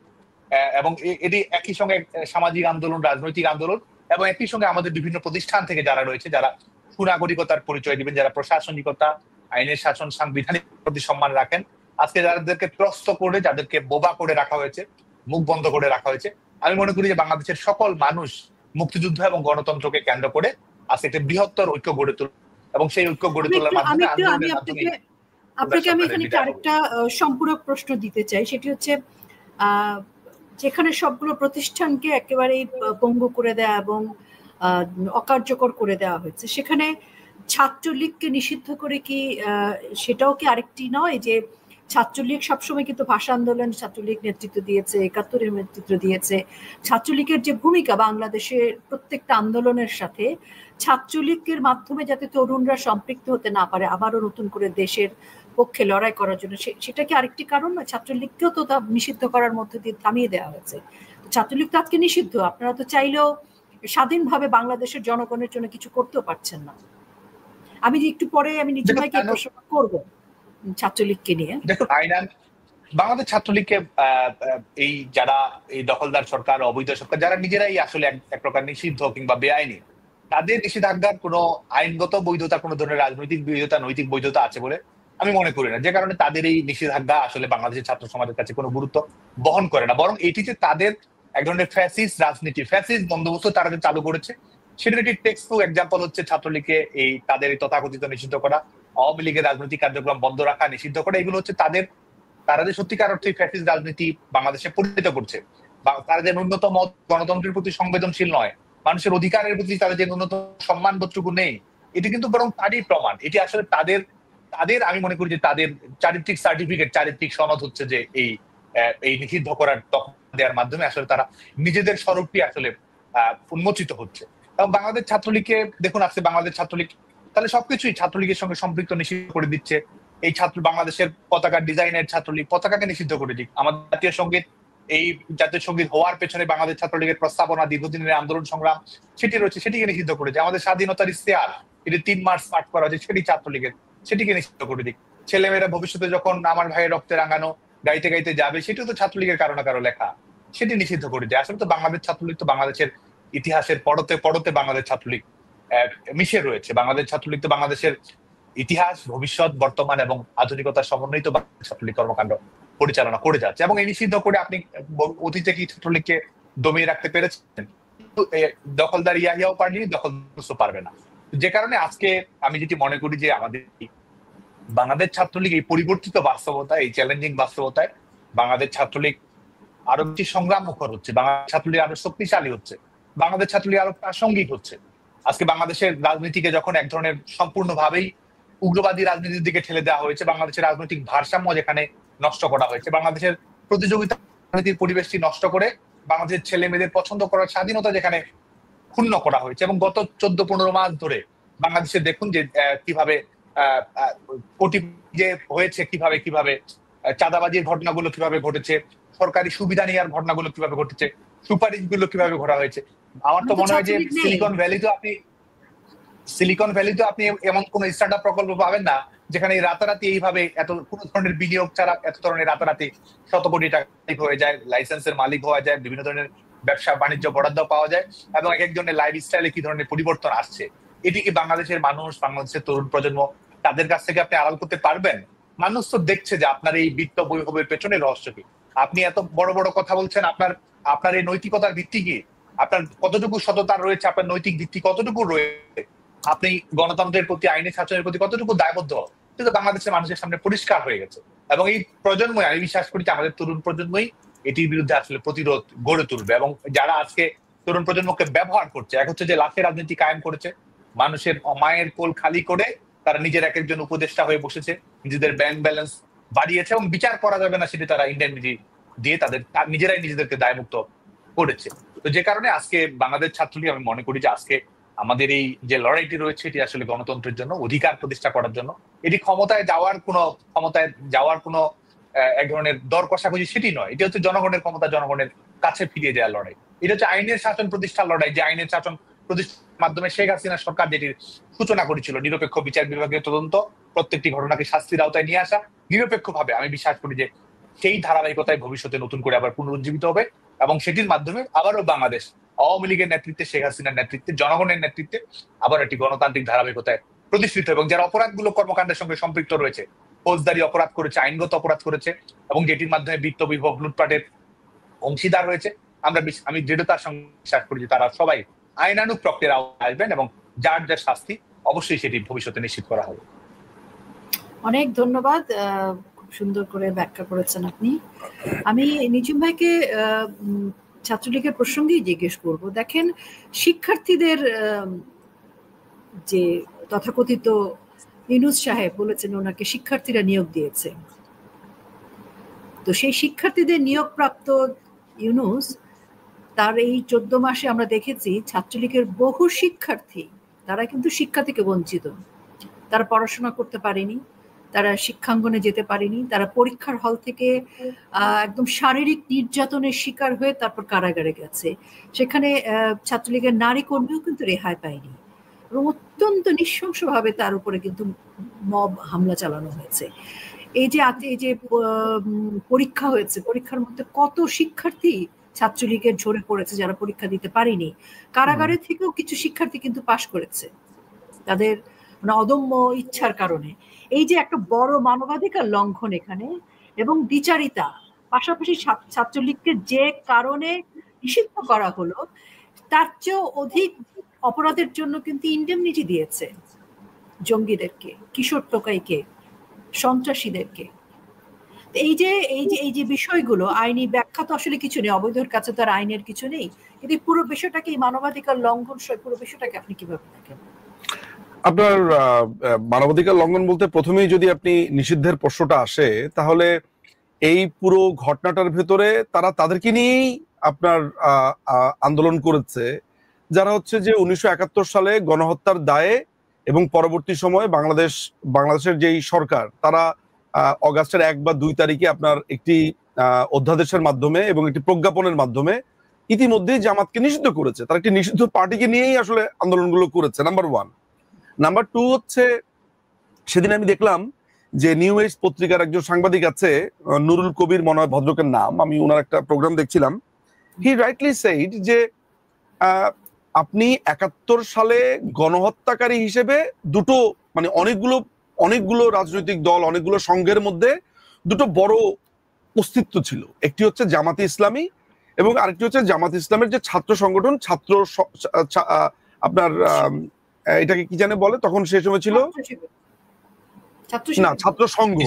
এবং এটি একই সঙ্গে সামাজিক আন্দোলন, রাজনৈতিক আন্দোলন, এবং একই সঙ্গে আমাদের বিভিন্ন প্রতিষ্ঠান থেকে যারা রয়েছে, যারা সুনাগরিকতার পরিচয় দিবেন, যারা প্রশাসনিকতা, আইনের শাসন, সাংবিধানিক প্রতি সম্মান রাখেন, আজকে যাদেরকে ত্রস্ত করে, যাদেরকে বোবা করে রাখা হয়েছে, মুখ বন্ধ করে রাখা হয়েছে, আমি মনে করি যে বাংলাদেশের সকল মানুষ মুক্তিযুদ্ধ এবং গণতন্ত্রকে কেন্দ্র করে আজকে একটা বৃহত্তর ঐক্য গড়ে তুলবে, এবং সেই ঐক্য গড়ে তোলার মাধ্যমে আপনাকে আমি এখানে আরেকটা সম্পূরক প্রশ্ন দিতে চাই। সেটি হচ্ছে যেখানে সবগুলো প্রতিষ্ঠানকে একেবারেই পঙ্গু করে দেয়া এবং অকার্যকর করে দেওয়া হয়েছে, সেখানে ছাত্রলীগকে নিষিদ্ধ করে কি সেটাও কি আরেকটি নয়? যে ছাত্রলীগ সবসময় কিন্তু ভাষা আন্দোলন, ছাত্রলীগ নেতৃত্ব দিয়েছে, ৭১-এর নেতৃত্ব দিয়েছে। ছাত্রলীগের যে ভূমিকা বাংলাদেশের প্রত্যেকটা আন্দোলনের সাথে, ছাত্রলীগের মাধ্যমে যাতে তরুণরা সম্পৃক্ত হতে না পারে আবারও নতুন করে দেশের পক্ষে লড়াই করার জন্য, সেটা কি আরেকটি কারণ না? ছাত্রলীগকেও তো তা নিষিদ্ধ করার মধ্যে দিয়ে থামিয়ে দেওয়া হয়েছে। ছাত্রলীগ তো আজকে নিষিদ্ধ, আপনারা তো চাইলেও স্বাধীনভাবে বাংলাদেশের জনগণের জন্য কিছু করতেও পারছেন না। আমি একটু পরে আমি নিজে ভাইকে প্রশ্ন করবো ছাত্রলীগকে নিয়ে। দেখুন, বাংলাদেশ ছাত্রলীগকে এই যারা এই দখলদার সরকার, অবৈধ সরকার, যারা নিজেরাই আসলে এক প্রকার নিষিদ্ধ কিংবা বেআইনি, তাদের নিষেধাজ্ঞার কোনো আইনগত বৈধতা, কোনো ধরনের রাজনৈতিক বৈধতা, নৈতিক বৈধতা আছে বলে আমি মনে করি না। যে কারণে তাদের এই নিষেধাজ্ঞা আসলে বাংলাদেশের ছাত্র সমাজের কাছে কোনো গুরুত্ব বহন করে না, বরং এটি যে তাদের এক ধরনের ফ্যাসিস্ট রাজনীতি, ফ্যাসিস্ট বন্দোবস্ত তারা যে চালু করেছে, সেটার একটি টেক্সটবুক এক্সাম্পল হচ্ছে ছাত্রলীগকে তাদের তথাকথিত নিষিদ্ধ করা, আওয়ামী লীগের রাজনৈতিক কার্যক্রম বন্ধ রাখা, নিষিদ্ধ করা, এগুলো হচ্ছে তারা যে সত্যিকার অর্থে ফ্যাসিস্ট রাজনীতি বাংলাদেশে পরিণত করছে। তারা যে ন্যূনতম গণতন্ত্রের প্রতি সংবেদনশীল নয়, মানুষের অধিকারের প্রতি তাদের যে ন্যূনতম সম্মানবোধটুকু নেই, এটি কিন্তু বরং তারই প্রমাণ। এটি আসলে তাদের আমি মনে করি যে তাদের চারিত্রিক সার্টিফিকেট, চারিত্রিক সনদ হচ্ছে যে এই নিষিদ্ধ করার দেওয়ার মাধ্যমে আসলে তারা নিজেদের স্বরূপটি আসলে উন্মোচিত হচ্ছে। এবং বাংলাদেশ ছাত্রলীগকে দেখুন, আজকে বাংলাদেশ ছাত্রলীগ তাহলে সবকিছুই ছাত্রলীগের সঙ্গে সম্পৃক্ত, নিষিদ্ধ করে দিচ্ছে। এই বাংলাদেশের পতাকা ডিজাইনের ছাত্রলীগ পতাকাকে নিষিদ্ধ করে দিক। আমাদের জাতীয় সঙ্গীত, এই জাতীয় সঙ্গীত হওয়ার পেছনে বাংলাদেশ ছাত্রলীগের প্রস্তাবনা, দীর্ঘদিনের আন্দোলন সংগ্রাম সেটি রয়েছে, সেটিকে নিষিদ্ধ করে দিক। আমাদের স্বাধীনতার ইশতেহার, এটি 3 মার্চ পাঠ করা হয়েছে, সেটি ছাত্রলীগের, সেটিকে নিষিদ্ধ করে দিক। ছেলেমেয়েরা ভবিষ্যতে যখন আমার ভাইয়ের রক্তে রাঙানো গাইতে গাইতে যাবে, সেটিও তো ছাত্রলীগের কারো না কারো লেখা, সেটি নিষিদ্ধ করে দেয়। আসলে তো বাংলাদেশ ছাত্রলীগ তো বাংলাদেশের ইতিহাসের পরতে পরতে বাংলাদেশ ছাত্রলীগ মিশে রয়েছে। বাংলাদেশ ছাত্রলীগ তো বাংলাদেশের ইতিহাস, ভবিষ্যৎ, বর্তমান এবং আধুনিকতার সমন্বয়িত বাংলাদেশ ছাত্রলীগ কর্মকাণ্ড পরিচালনা করে যাচ্ছে। এবং এই নিষিদ্ধ করে আপনি অতীতে কি ছাত্রলীগকে দমিয়ে রাখতে পেরেছেন? দখলদার ইয়াহিয়াও পারেনি, দখলদার পারবে না। যে কারণে আজকে আমি যেটি মনে করি যে আমাদের বাংলাদেশ ছাত্রলীগ এই পরিবর্তিত বাস্তবতায়, এই চ্যালেঞ্জিং বাস্তবতায় বাংলাদেশ ছাত্রলীগ আরো বেশি সংগ্রাম মুখর হচ্ছে, বাংলাদেশ ছাত্রলীগ আরো শক্তিশালী হচ্ছে, বাংলাদেশ ছাত্রলীগ আরো প্রাসঙ্গিক হচ্ছে। আজকে বাংলাদেশের রাজনীতিকে যখন এক ধরনের সম্পূর্ণভাবেই উগ্রবাদী রাজনীতির দিকে ঠেলে দেওয়া হয়েছে, বাংলাদেশের রাজনৈতিক ভারসাম্য যেখানে নষ্ট করা হয়েছে, বাংলাদেশের প্রতিযোগিতা রাজনীতির পরিবেশটি নষ্ট করে বাংলাদেশের ছেলে মেয়েদের পছন্দ করার স্বাধীনতা যেখানে ক্ষুণ্ণ করা হয়েছে। এবং গত 14-15 মাস ধরে বাংলাদেশে দেখুন যে কিভাবে কোটি যে হয়েছে, কিভাবে কিভাবে চাঁদাবাজির ঘটনাগুলো কিভাবে ঘটেছে, সরকারি সুবিধা নেওয়ার ঘটনাগুলো কিভাবে ঘটেছে, সুপারিশ গুলো কিভাবে ঘটা হয়েছে। আমার তো মনে হয় যে সিলিকন ভ্যালিতে আপনি এমন কোন স্টার্টআপ প্রকল্প পাবেন না যেখানে রাতারাতি এইভাবে এত কোন ধরনের বিনিয়োগ ছাড়া এত ধরনের রাতারাতি শত কোটি টাকা হয়ে যায়, লাইসেন্সের মালিক হওয়া যায়, বিভিন্ন ধরনের ব্যবসা বাণিজ্য বরাদ্দ পাওয়া যায়, এবং এক একজনের লাইফ স্টাইলে কি ধরনের পরিবর্তন আসছে, এটিকে বাংলাদেশের মানুষ, বাংলাদেশের তরুণ প্রজন্ম তাদের কাছ থেকে আপনি আড়াল করতে পারবেন? মানুষ তো দেখছে যে আপনার এই বিত্ত বৈভবের পেছনে রহস্য কি। আপনি এত বড় বড় কথা বলছেন, আপনার এই নৈতিকতার ভিত্তি কি? আপনার কতটুকু সততা রয়েছে? আপনার নৈতিক ভিত্তি কতটুকু রয়েছে? আপনি গণতন্ত্রের প্রতি, আইনের শাসনের প্রতি কতটুকু দায়বদ্ধ? কিন্তু বাংলাদেশের মানুষের সামনে পরিষ্কার হয়ে গেছে। এবং এই প্রজন্মই, আমি বিশ্বাস করি যে আমাদের তরুণ প্রজন্মই এটির বিরুদ্ধে আসলে প্রতিরোধ গড়ে তুলবে। এবং যারা আজকে তরুণ প্রজন্মকে ব্যবহার করছে, এক হচ্ছে যে লাখের রাজনীতি কায়েম করেছে, মানুষের মায়ের কোল খালি করে তারা নিজের এক একজন উপদেষ্টা হয়ে বসেছে, নিজেদের ব্যাংক ব্যালেন্স বাড়িয়েছে, এবং বিচার করা যাবে না সেটি তারা ইন্ডেমনিটি দিয়ে তাদের নিজেরাই নিজেদেরকে দায়মুক্ত করেছে। তো যে কারণে আজকে বাংলাদেশ ছাত্রলীগ, আমি মনে করি যে আজকে আমাদের এই যে লড়াইটি রয়েছে, এটি আসলে গণতন্ত্রের জন্য, অধিকার প্রতিষ্ঠা করার জন্য। এটি ক্ষমতায় যাওয়ার কোনো এক ধরনের দর কষাকষি সেটি নয়। এটি হচ্ছে জনগণের ক্ষমতা জনগণের কাছে ফিরিয়ে দেওয়ার লড়াই। এটা হচ্ছে আইনের শাসন প্রতিষ্ঠার লড়াই, যে আইনের শাসন প্রতিষ্ঠার মাধ্যমে শেখ হাসিনা সরকার যেটির সূচনা করেছিল, নিরপেক্ষ বিচার বিভাগের তদন্ত, প্রত্যেকটি ঘটনাকে শাস্তির আওতায় নিয়ে আসা নিরপেক্ষভাবে। আমি বিশ্বাস করি যে সেই ধারাবাহিকতায় ভবিষ্যতে নতুন করে আবার পুনরুজ্জীবিত হবে, এবং সেটির মাধ্যমে আবারও বাংলাদেশ আওয়ামী লীগের নেতৃত্বে, শেখ হাসিনার নেতৃত্বে, জনগণের নেতৃত্বে আবার একটি গণতান্ত্রিক ধারাবাহিকতায় প্রতিষ্ঠিত। এবং যারা অপরাধগুলো কর্মকাণ্ডের সঙ্গে সম্পৃক্ত রয়েছে, ফৌজদারি অপরাধ করেছে, আইনগত অপরাধ করেছে, এবং যেটির মাধ্যমে বিত্ত বিভব লুটপাটের অংশীদার হয়েছে, আমি দৃঢ়তার সঙ্গে বিশ্বাস করি যে তারা সবাই আইনানুগ প্রক্রিয়ার আওতায় আসবেন, এবং যার যার শাস্তি অবশ্যই সেটি ভবিষ্যতে নিশ্চিত করা হবে। অনেক ধন্যবাদ, খুব সুন্দর করে ব্যাখ্যা করেছেন আপনি। আমি নিঝুম ভাইকে ছাত্রলীগের প্রসঙ্গেই জিজ্ঞেস করব। দেখেন, শিক্ষার্থীদের যে তথাকথিত ইউনূস সাহেব বলেছেন ওনাকে শিক্ষার্থীরা নিয়োগ দিয়েছে, তো সেই শিক্ষার্থীদের নিয়োগপ্রাপ্ত ইউনূস, তার এই 14 মাসে আমরা দেখেছি ছাত্রলীগের বহু শিক্ষার্থী তারা কিন্তু শিক্ষা থেকে বঞ্চিত। তারা পড়াশোনা করতে পারেনি, তারা শিক্ষাঙ্গনে যেতে পারেনি, তারা পরীক্ষার হল থেকে একদম শারীরিক নির্যাতনের শিকার হয়ে তারপর কারাগারে গেছে। সেখানে ছাত্রলীগের নারী কর্মীও কিন্তু রেহাই পায়নি, এবং অত্যন্ত নৃশংসভাবে তার উপরে কিন্তু মব হামলা চালানো হয়েছে। এই যে পরীক্ষা হয়েছে, পরীক্ষার মধ্যে কত শিক্ষার্থী ছাত্রলীগের ঝরে পড়েছে যারা পরীক্ষা দিতে পারেনি। কারাগারে থেকেও কিছু শিক্ষার্থী কিন্তু পাশ করেছে তাদের অদম্য ইচ্ছার কারণে। এই যে একটা বড় মানবাধিকার লঙ্ঘন এখানে, এবং দ্বিচারিতা, পাশাপাশি ছাত্রলীগকে যে কারণে নিষিদ্ধ করা হলো তার চেয়েও অধিক অপরাধের জন্য কিন্তু ইন্ডেমনিটি দিয়েছে জঙ্গিদেরকে, কিশোর টোকাইকে, সন্ত্রাসীদেরকে। এই যে বিষয়গুলো, আইনি ব্যাখ্যা তো আসলে কিছু নেই, অবৈধর কাছে তো আর আইনের কিছু নেই, কিন্তু পুরো বিষয়টাকে, এই মানবাধিকার লঙ্ঘন পুরো বিষয়টাকে আপনি কিভাবে দেখেন? আপনার মানবাধিকার লঙ্ঘন বলতে প্রথমেই যদি আপনি নিষিদ্ধের প্রশ্নটা আসে, তাহলে এই পুরো ঘটনাটার ভেতরে তারা তাদেরকে নিয়েই আপনার আন্দোলন করেছে যারা হচ্ছে যে 1971 সালে গণহত্যার দায়ে এবং পরবর্তী সময়ে বাংলাদেশের যেই সরকার তারা অগাস্টের 1 বা 2 তারিখে আপনার একটি অধ্যাদেশের মাধ্যমে এবং একটি প্রজ্ঞাপনের মাধ্যমে ইতিমধ্যে জামাতকে নিষিদ্ধ করেছে। তারা একটি নিষিদ্ধ পার্টিকে নিয়েই আসলে আন্দোলনগুলো করেছে, নাম্বার 1। নাম্বার 2 হচ্ছে, সেদিন আমি দেখলাম যে নিউ এজ পত্রিকার একজন সাংবাদিক আছে, নুরুল কবির মনে হয় ভদ্রকের নাম, আমি ওনার একটা প্রোগ্রাম দেখছিলাম। হি রাইটলি সেইড যে আপনি 71 সালে গণহত্যাকারী হিসেবে দুটো মানে অনেকগুলো রাজনৈতিক দল, অনেকগুলো সংঘের মধ্যে দুটো বড় অস্তিত্ব ছিল। একটি হচ্ছে জামাতে ইসলামী এবং আরেকটি হচ্ছে জামাতে ইসলামের যে ছাত্র সংগঠন, আপনার এটাকে কি জানে বলে, তখন সেই সময় ছিল না ছাত্র সংঘ,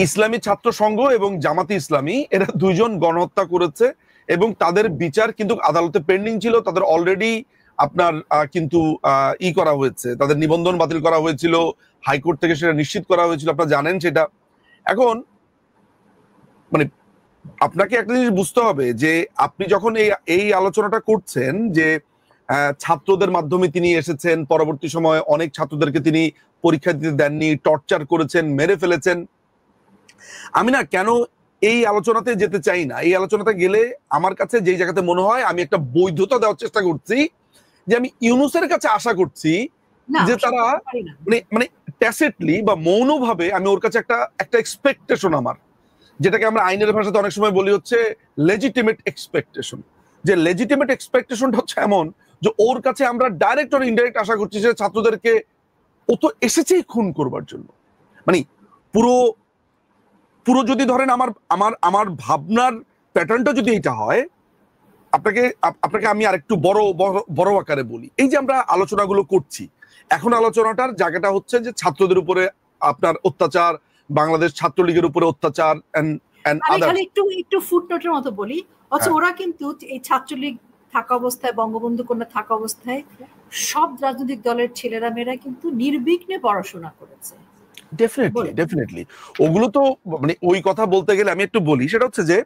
ইসলামী ছাত্র সংঘ এবং জামাতে ইসলামী, এরা দুইজন গণহত্যা করেছে এবং তাদের বিচার কিন্তু আদালতে পেন্ডিং ছিল। তাদের অলরেডি আপনার কিন্তু করা হয়েছে, তাদের নিবন্ধন বাতিল করা হয়েছিল, হাইকোর্ট থেকে সেটা নিশ্চিত করা হয়েছিল, আপনারা জানেন সেটা। এখন মানে আপনাকে একটা জিনিস বুঝতে হবে যে আপনি যখন এই আলোচনাটা করছেন যে ছাত্রদের মাধ্যমে তিনি এসেছেন, পরবর্তী সময়ে অনেক ছাত্রদেরকে তিনি পরীক্ষা দিতে দেননি, টর্চার করেছেন, মেরে ফেলেছেন। আমি না কেন এই আলোচনাতে যেতে চাই না। এই আলোচনাতে গেলে আমার কাছে যেই জায়গাতে মনে হয় আমি একটা বৈধতা দেওয়ার চেষ্টা করছি, যে আমি ইউনূসের কাছে আশা করছি যে তারা মানে ট্যাসিটলি বা মৌনভাবে আমি ওর কাছে একটা এক্সপেকটেশন, আমার যেটাকে আমরা আইনের ভাষাতে অনেক সময় বলি হচ্ছে লেজিটিমেট এক্সপেকটেশন, যে লেজিটিমেট এক্সপেকটেশনটা হচ্ছে এমন যে ওর কাছে আমরা ডাইরেক্ট আর ইনডাইরেক্ট আশা করছি যে ছাত্রদেরকে ও তো এসেছেই খুন করবার জন্য। মানে পুরো যদি ধরেন আমার ভাবনার প্যাটার্নটা যদি এটা হয়, আপনাকে আমি আরেকটু বড় আকারে বলি। এই যে আমরা আলোচনাগুলো করছি, এখন আলোচনাটার জায়গাটা হচ্ছে যে ছাত্রদের উপরে আপনার অত্যাচার, বাংলাদেশ ছাত্রলীগের উপরে অত্যাচার, একটু ফুটনোটের মতো বলি, ওরা কিন্তু এই ছাত্রলীগ থাকা অবস্থায়, বঙ্গবন্ধু কন্যা থাকা অবস্থায় সব রাজনৈতিক দলের ছেলেরা মেয়েরা কিন্তু নির্বিঘ্নে পড়াশোনা করেছে। ডেফিনেটলি ওগুলো তো মানে ওই কথা বলতে গেলে আমি একটু বলি, সেটা হচ্ছে যে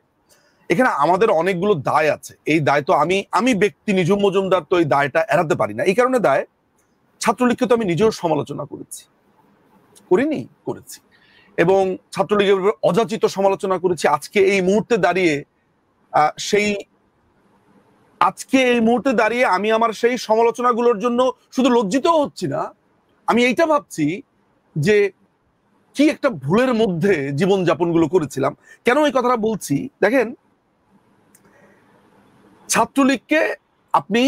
এখানে আমাদের অনেকগুলো দায় আছে। এই দায় তো আমি ব্যক্তি নিঝুম মজুমদার তো এই দায়টা এড়াতে পারি না। এই কারণে দায়, ছাত্রলীগকে তো আমি নিজেও সমালোচনা করেছি এবং ছাত্রলীগের অযাচিত সমালোচনা করেছি। আজকে এই মুহূর্তে দাঁড়িয়ে আমি আমার সেই সমালোচনাগুলোর জন্য শুধু লজ্জিত হচ্ছি না, আমি এইটা ভাবছি যে কি একটা ভুলের মধ্যে জীবন যাপন গুলো করেছিলাম। কেন এই কথাটা বলছি দেখেন, ছাত্রলীগকে আপনি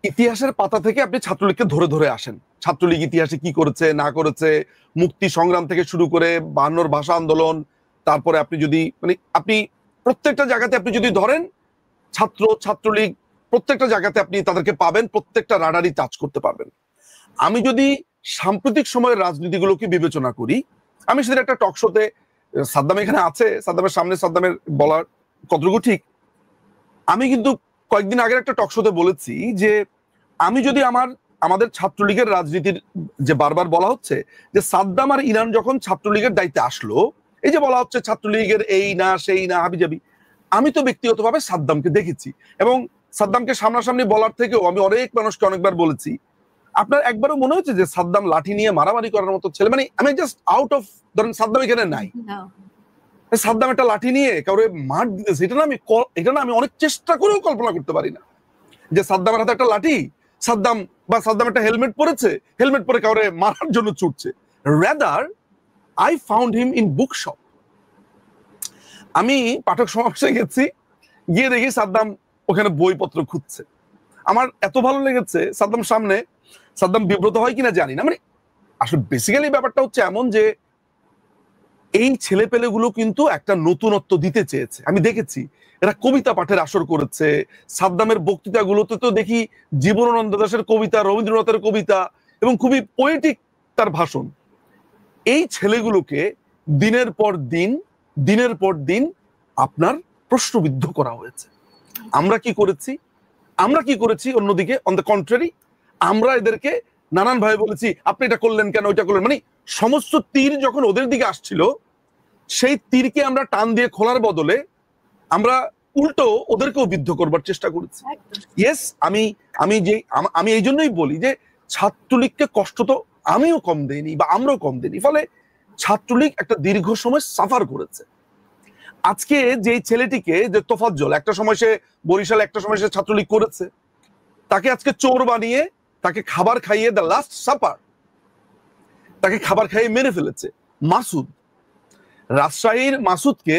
ইতিহাসের পাতা থেকে আপনি ছাত্রলীগকে ধরে আসেন, ছাত্রলীগ ইতিহাসে কি করেছে না করেছে, মুক্তি সংগ্রাম থেকে শুরু করে 52 ভাষা আন্দোলন, তারপরে আপনি যদি মানে আপনি প্রত্যেকটা জায়গাতে আপনি যদি ধরেন ছাত্রলীগ প্রত্যেকটা জায়গাতে আপনি তাদেরকে পাবেন, প্রত্যেকটা রাডারই টাচ করতে পারবেন। আমি যদি সাম্প্রতিক সময়ের রাজনীতিগুলোকে বিবেচনা করি, আমি সেদিন একটা টক শোতে, সাদ্দাম এখানে আছে, সাদ্দামের সামনে সাদ্দামের বলার কতটুকু ঠিক, আমি কিন্তু কয়েকদিন আগের একটা টক শোতে বলেছি যে আমি যদি আমাদের ছাত্রলীগের রাজনীতির যে বারবার বলা হচ্ছে যে সাদ্দাম আর ইরান যখন ছাত্রলীগের দায়িত্বে আসলো, এই যে বলা হচ্ছে ছাত্রলীগের এই না সেই না হাবিজাবি, আমি তো ব্যক্তিগতভাবে সাদ্দামকে দেখেছি এবং সাদ্দামকে সামনাসামনি বলার থেকেও আমি অনেক মানুষকে অনেকবার বলেছি, আপনার একবারও মনে হচ্ছে যে সাদ্দাম লাঠি নিয়ে মারামারি করার মতো ছেলে? মানে আমি জাস্ট আউট অফ, ধরেন সাদ্দাম এখানে নাই, সাদ্দাম একটা লাঠি নিয়ে কাউরে মার দিতেছে, এটা না আমি অনেক চেষ্টা করেও কল্পনা করতে পারি না যে সাদ্দামের হাতে একটা লাঠি, সাদ্দাম একটা হেলমেট পরেছে, হেলমেট পরে কাউরে মারার জন্য ছুটছে। Rather I found him in book shop. আমি পাঠক সমাবেশে গেছি, গিয়ে দেখি সাদ্দাম ওখানে বইপত্র খুঁজছে। আমার এত ভালো লেগেছে সাদ্দাম সামনে, সাদ্দাম বিব্রত হয় কিনা জানি না, মানে আসলে বেসিক্যালি ব্যাপারটা হচ্ছে এমন যে এই ছেলে পেলেগুলো কিন্তু একটা নতুনত্ব দিতে চেয়েছে। আমি দেখেছি এরা কবিতা পাঠের আসর করেছে, সাদ্দামের বক্তৃতাগুলোতে তো দেখি জীবনানন্দ দাশের কবিতা, রবীন্দ্রনাথের কবিতা এবং খুবই পোয়েটিক তার ভাষণ। এই ছেলেগুলোকে দিনের পর দিন আপনার প্রশ্নবিদ্ধ করা হয়েছে। আমরা কি করেছি অন্যদিকে অন দ্য কন্ট্রারি, আমরা এদেরকে নানান ভাবে বলেছি আপনি এটা করলেন কেন, ওইটা করলেন, মানে সমস্ত তীর যখন ওদের দিকে আসছিল সেই তীরকে আমরা টান দিয়ে খোলার বদলে আমরা উল্টো ওদেরকেও বিদ্ধ করবার চেষ্টা করেছি। ইয়েস, আমি এই জন্যই বলি যে ছাত্রলীগকে কষ্ট তো আমিও কম দেইনি বা আমরাও কম দেইনি, ফলে ছাত্রলীগ একটা দীর্ঘ সময় সাফার করেছে। আজকে যে ছেলেটিকে, যে তোফাজ্জল, একটা সময় সে বরিশাল, একটা সময় সে ছাত্রলীগ করেছে, তাকে আজকে চোর বানিয়ে তাকে খাবার খাইয়ে, দ্য লাস্ট সাপার, তাকে খাবার খাইয়ে মেরে ফেলেছে। মাসুদ, রাজশাহীর মাসুদকে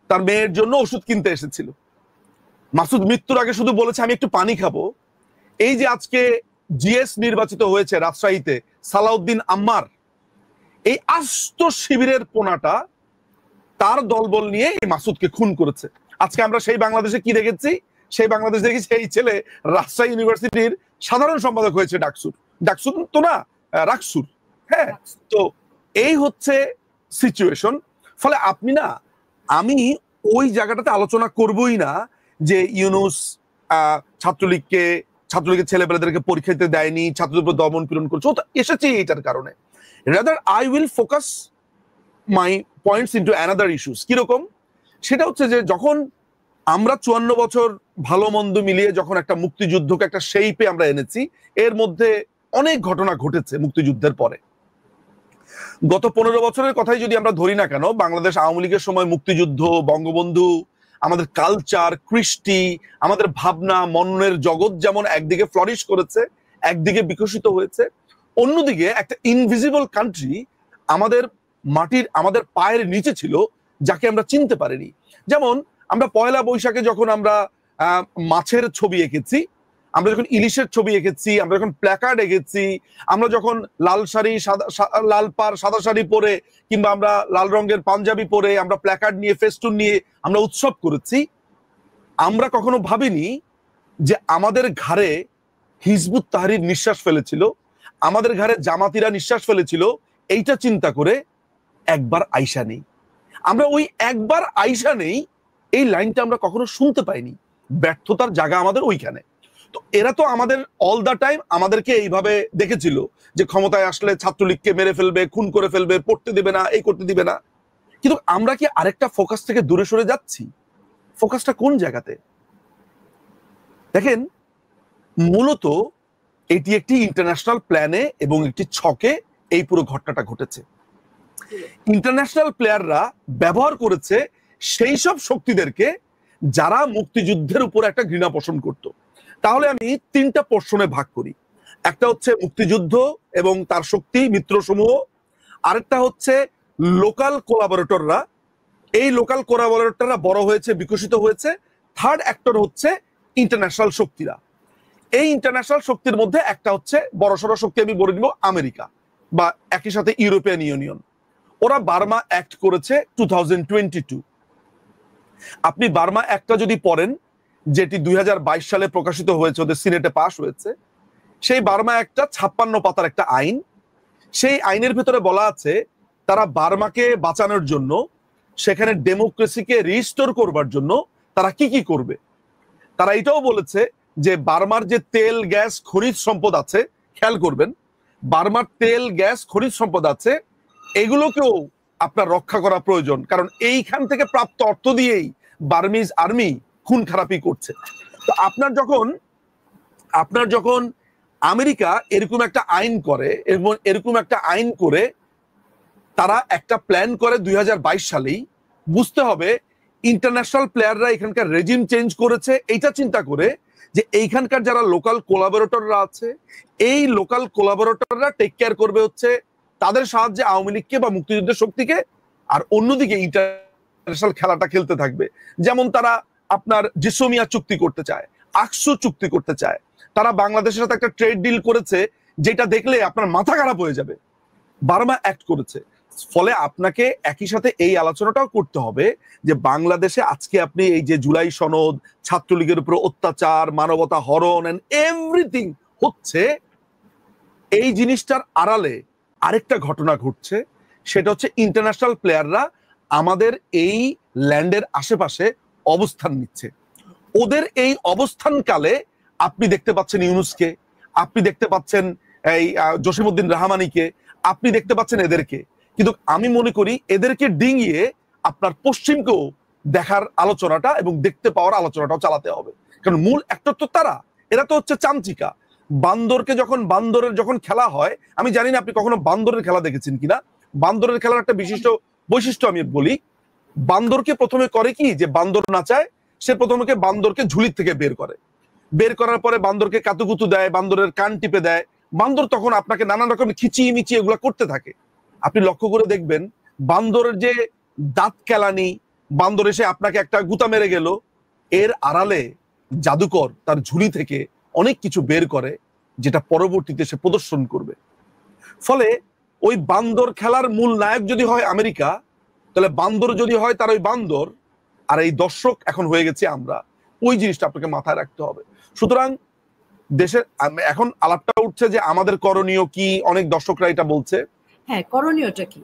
তার মেয়ের জন্য ওষুধ কিনতে এসেছিল। মাসুদ মৃত্যুর আগে শুধু বলেছে আমি একটু পানি খাবো। এই যে আজকে জিএস নির্বাচিত হয়েছে রাজশাহীতে, সালাউদ্দিন আম্মার, এই আস্ত শিবিরের পোনাটা তার দলবল নিয়ে এই মাসুদকে খুন করেছে। আজকে আমরা সেই বাংলাদেশে কি দেখেছি? সেই বাংলাদেশ দেখেছি এই ছেলে রাজশাহী ইউনিভার্সিটির সাধারণ সম্পাদক হয়েছে ডাকসুর, ডাকসুর তো না, রাকসুর। হ্যাঁ, তো এই হচ্ছে সিচুয়েশন। ফলে আপনি না, আমি ওই জায়গাটাতে আলোচনা করবই না যে ইউনূস ছাত্রলীগের ছেলেপেলেদেরকে পরীক্ষা দিতে দেয়নি, ছাত্রদের উপর দমন পীড়ন করছে, ও তো এসেছে এইটার কারণে। Rather I will focus my points into another issues. কিরকম? সেটা হচ্ছে যে যখন আমরা 54 বছর ভালো মন্দ মিলিয়ে যখন একটা মুক্তিযুদ্ধকে একটা শেইপে আমরা এনেছি, এর মধ্যে অনেক ঘটনা ঘটেছে মুক্তিযুদ্ধের পরে। গত 15 বছরের কথাই যদি আমরা ধরি না কেন, বাংলাদেশ আওয়ামী লীগের সময় মুক্তিযুদ্ধ, বঙ্গবন্ধু, আমাদের কালচার, কৃষ্টি, আমাদের ভাবনা মননের জগৎ যেমন একদিকে ফ্লরিশ করেছে, একদিকে বিকশিত হয়েছে, অন্যদিকে একটা ইনভিজিবল কান্ট্রি আমাদের মাটির, আমাদের পায়ের নিচে ছিল, যাকে আমরা চিনতে পারিনি। যেমন আমরা পয়লা বৈশাখে যখন আমরা মাছের ছবি এঁকেছি, আমরা যখন ইলিশের ছবি এঁকেছি, আমরা যখন প্ল্যাকার্ড এঁকেছি, আমরা যখন লাল শাড়ি, লাল পাড় সাদা শাড়ি পরে, কিংবা আমরা লাল রঙের পাঞ্জাবি পরে আমরা প্ল্যাকার্ড নিয়ে, ফেস্টুন নিয়ে আমরা উৎসব করেছি, আমরা কখনো ভাবিনি যে আমাদের ঘাড়ে হিজবুত তাহরির নিঃশ্বাস ফেলেছিল, আমাদের ঘাড়ে জামাতিরা নিঃশ্বাস ফেলেছিল। এইটা চিন্তা করে একবার আইসা নেই, আমরা ওই একবার আইসা নেই এই লাইনটা আমরা কখনো শুনতে পাইনি। ব্যর্থতার জায়গা আমাদের ওইখানে। তো এরা তো আমাদের অল দা টাইম আমাদেরকে এইভাবে দেখেছিল যে ক্ষমতায় আসলে ছাত্রলীগকে মেরে ফেলবে, খুন করে ফেলবে, পড়তে দিবে না, এই করতে দিবে না। কিন্তু আমরা কি আরেকটা ফোকাস থেকে দূরে সরে যাচ্ছি? ফোকাসটা কোন জায়গাতে? দেখেন, মূলত এটি একটি ইন্টারন্যাশনাল প্ল্যানে এবং একটি ছকে এই পুরো ঘটনাটা ঘটেছে। ইন্টারন্যাশনাল প্লেয়াররা ব্যবহার করেছে সেই সব শক্তিদেরকে যারা মুক্তিযুদ্ধের উপর একটা ঘৃণা পোষণ করত। তাহলে আমি 3টা পোর্শনে ভাগ করি। একটা হচ্ছে মুক্তিযুদ্ধ এবং তার শক্তি মিত্রসমূহ, আরেকটা হচ্ছে লোকাল কোলাবোরেটররা, এই লোকাল কোলাবোরেটররা বড় হয়েছে, বিকশিত হয়েছে। থার্ড অ্যাক্টর হচ্ছে ইন্টারন্যাশনাল শক্তিরা। এই ইন্টারন্যাশনাল শক্তির মধ্যে একটা হচ্ছে বড়সড় শক্তি, আমি বলে দিব আমেরিকা, বা একই সাথে ইউরোপিয়ান ইউনিয়ন। ওরা বার্মা অ্যাক্ট করেছে 2022। আপনি বার্মা অ্যাক্টটা যদি পড়েন, যেটি 2022 সালে প্রকাশিত হয়েছে, ওদের সিনেটে পাস হয়েছে, সেই বার্মা অ্যাক্টটা 56 পাতার একটা আইন। সেই আইনের ভিতরে বলা আছে তারা বার্মাকে বাঁচানোর জন্য, সেখানে ডেমোক্রেসিকে রিস্টোর করবার জন্য তারা কি কি করবে। তারা এটাও বলেছে যে বার্মার যে তেল, গ্যাস, খনিজ সম্পদ আছে, খেয়াল করবেন, বার্মার তেল, গ্যাস, খনিজ সম্পদ আছে, এগুলোকেও আপনার রক্ষা করা প্রয়োজন, কারণ এইখান থেকে প্রাপ্ত অর্থ দিয়েই বার্মিজ আর্মি খুন খারাপি করছে। তো আপনার যখন আমেরিকা এরকম একটা আইন করে, এবং এরকম একটা আইন করে তারা একটা প্ল্যান করে 2022 সালেই, বুঝতে হবে ইন্টারন্যাশনাল প্লেয়াররা এখানকার রেজিম চেঞ্জ করেছে এইটা চিন্তা করে যে এইখানকার যারা লোকাল কোলাবোরেটররা আছে, এই লোকাল কোলাবোরেটররা টেক কেয়ার করবে হচ্ছে তাদের সাহায্যে আওয়ামী লীগকে বা মুক্তিযুদ্ধের শক্তিকে, আর অন্যদিকে ইন্টারন্যাশনাল খেলাটা খেলতে থাকবে। যেমন তারা আপনার জিসোমিয়া চুক্তি করতে চায়, আকসু চুক্তি করতে চায়, তারা বাংলাদেশের সাথে একটা ট্রেড ডিল করেছে যেটা দেখলে আপনার মাথা খারাপ হয়ে যাবে। বার্মা অ্যাক্ট করেছে। ফলে আপনাকে একই সাথে এই আলোচনাটাও করতে হবে যে বাংলাদেশে আজকে আপনি এই যে জুলাই সনদ, ছাত্রলীগের উপর অত্যাচার, মানবতা হরণ এন্ড এভরিথিং হচ্ছে, এই জিনিসটার আড়ালে আরেকটা ঘটনা ঘটছে। সেটা হচ্ছে ইন্টারন্যাশনাল প্লেয়াররা আমাদের এই ল্যান্ডের আশেপাশে অবস্থান নিচ্ছে। ওদের এই অবস্থানকালে আপনি দেখতে পাচ্ছেন ইউনূসকে, আপনি দেখতে পাচ্ছেন এই জসিমউদ্দিন রহমানীকে, আপনি দেখতে পাচ্ছেন এদেরকে। কিন্তু আমি মনে করি এদেরকে ডিঙিয়ে আপনার পশ্চিমকেও দেখার আলোচনাটা এবং দেখতে পাওয়ার আলোচনাটাও চালাতে হবে, কারণ মূল একটা তো তারা, এরা তো হচ্ছে চামচিকা। বান্দরকে বান্দরের যখন খেলা হয়, আমি জানি না আপনি কখনো বান্দরের খেলা দেখেছেন কিনা। বান্দরের খেলার একটা বিশিষ্ট বৈশিষ্ট্য আমি বলি। বান্দরকে প্রথমে করে কি, যে বান্দর নাচায়, সে প্রথমে বান্দরকে ঝুলির থেকে বের করার পরে বান্দরকে কাতুকুতু দেয়, বান্দরের কান টিপে দেয়। বান্দর তখন আপনাকে নানান রকম খিচিয়ে মিচিয়ে এগুলো করতে থাকে। আপনি লক্ষ্য করে দেখবেন বান্দরের যে দাঁত কেলানি, বান্দর এসে আপনাকে একটা গুতা মেরে গেল, এর আড়ালে জাদুকর তার ঝুলি থেকে অনেক কিছু বের করে, যেটা পরবর্তীতে সে প্রদর্শন করবে। ফলে ওই বান্দর খেলার মূল নায়ক যদি হয় আমেরিকা, তাহলে বান্দর যদি হয় তার ওই বান্দর, আর এই দর্শক এখন হয়ে গেছে আমরা। ওই জিনিসটা আপনাকে মাথায় রাখতে হবে। সুতরাং দেশের এখন আলাপটা উঠছে যে আমাদের করণীয় কি, অনেক দর্শকরা এটা বলছে। হ্যাঁ, করণীয়টা কি?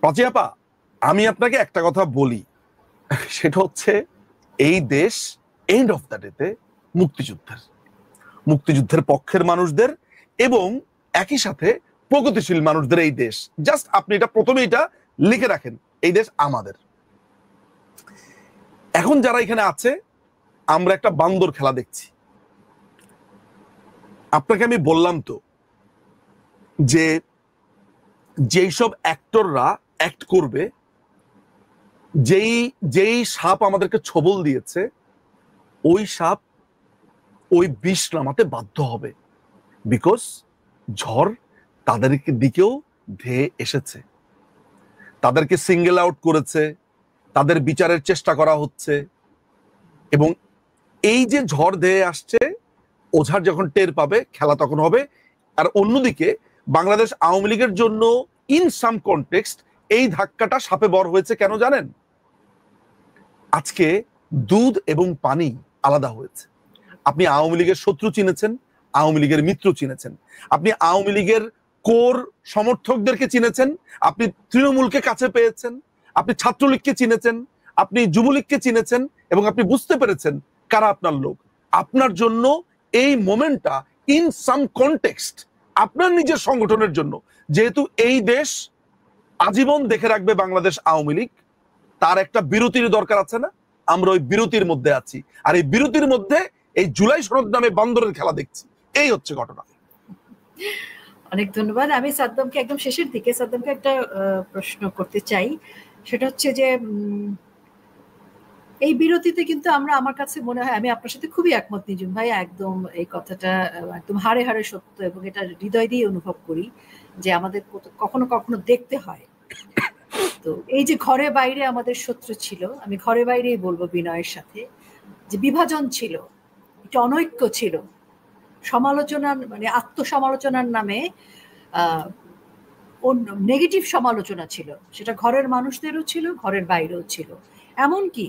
প্রাচী আপা, আমি আপনাকে একটা কথা বলি, সেটা হচ্ছে এই দেশ এন্ড অফ দ্য ডেতে মুক্তিযুদ্ধের পক্ষের মানুষদের এবং একই সাথে প্রগতিশীল মানুষদের এই দেশ। জাস্ট আপনি এটা প্রথমে এটা লিখে রাখেন, এই দেশ আমাদের। এখন যারা এখানে আছে, আমরা একটা বান্দর খেলা দেখছি। আপনাকে আমি বললাম তো যে যেই সব অ্যাক্টররা অ্যাক্ট করবে, যেই সাপ আমাদেরকে ছবল দিয়েছে, ওই সাপ ওই বিষ নামাতে বাধ্য হবে। বিকজ ঝড় তাদের দিকেও ধেয়ে এসেছে, তাদেরকে সিঙ্গেল আউট করেছে, তাদের বিচারের চেষ্টা করা হচ্ছে। এবং এই যে ঝড় ধেয়ে আসছে, ওঝার যখন টের পাবে, খেলা তখন হবে। আর অন্যদিকে বাংলাদেশ আওয়ামী লীগের জন্য ইন সাম কনটেক্সট এই ধাক্কাটা সাপে বর হয়েছে কেন জানেন? আজকে দুধ এবং পানি আলাদা হয়েছে। আপনি আওয়ামী লীগের শত্রু চিনেছেন, আওয়ামী লীগের মিত্র চিনেছেন, আপনি আওয়ামী লীগের কোর সমর্থকদেরকে চিনেছেন, আপনি তৃণমূলকে কাছে পেয়েছেন, আপনি ছাত্রলীগকে চিনেছেন, আপনি যুবলীগকে চিনেছেন, এবং আপনি বুঝতে পেরেছেন কারা আপনার লোক। আপনার জন্য এই মোমেন্টটা ইন সাম কনটেক্সট আপনার নিজের সংগঠনের জন্য, যেহেতু এই দেশ আজীবন দেখে রাখবে বাংলাদেশ আওয়ামী লীগ, তার একটা বিরতির দরকার আছে না? আমরা ওই বিরতির মধ্যে আছি, আর এই বিরতির মধ্যে এই জুলাই সনদ নামে বান্দরের খেলা দেখছি। এই হচ্ছে ঘটনা। অনেক ধন্যবাদ। আমি সাদ্দামকে একদম শেষের দিকে সাদ্দামকে একটা প্রশ্ন করতে চাই। সেটা হচ্ছে যে এই বিরতিতে কিন্তু আমরা, আমার কাছে মনে হয়, আমি আপনার সাথে খুবই একমত নিজুম ভাই, একদম এই কথাটা একদম হাড়ে হাড়ে সত্য, এবং এটা হৃদয় দিয়ে অনুভব করি যে আমাদের কখনো কখনো দেখতে হয়। তো এই যে ঘরে বাইরে আমাদের শত্রু ছিল, আমি ঘরে বাইরেই বলবো বিনয়ের সাথে, যে বিভাজন ছিল, এটা অনৈক্য ছিল, সমালোচনার মানে আত্মসমালোচনার নামে নেগেটিভ সমালোচনা ছিল, সেটা ঘরের মানুষদেরও ছিল, ঘরের বাইরেও ছিল। এমনকি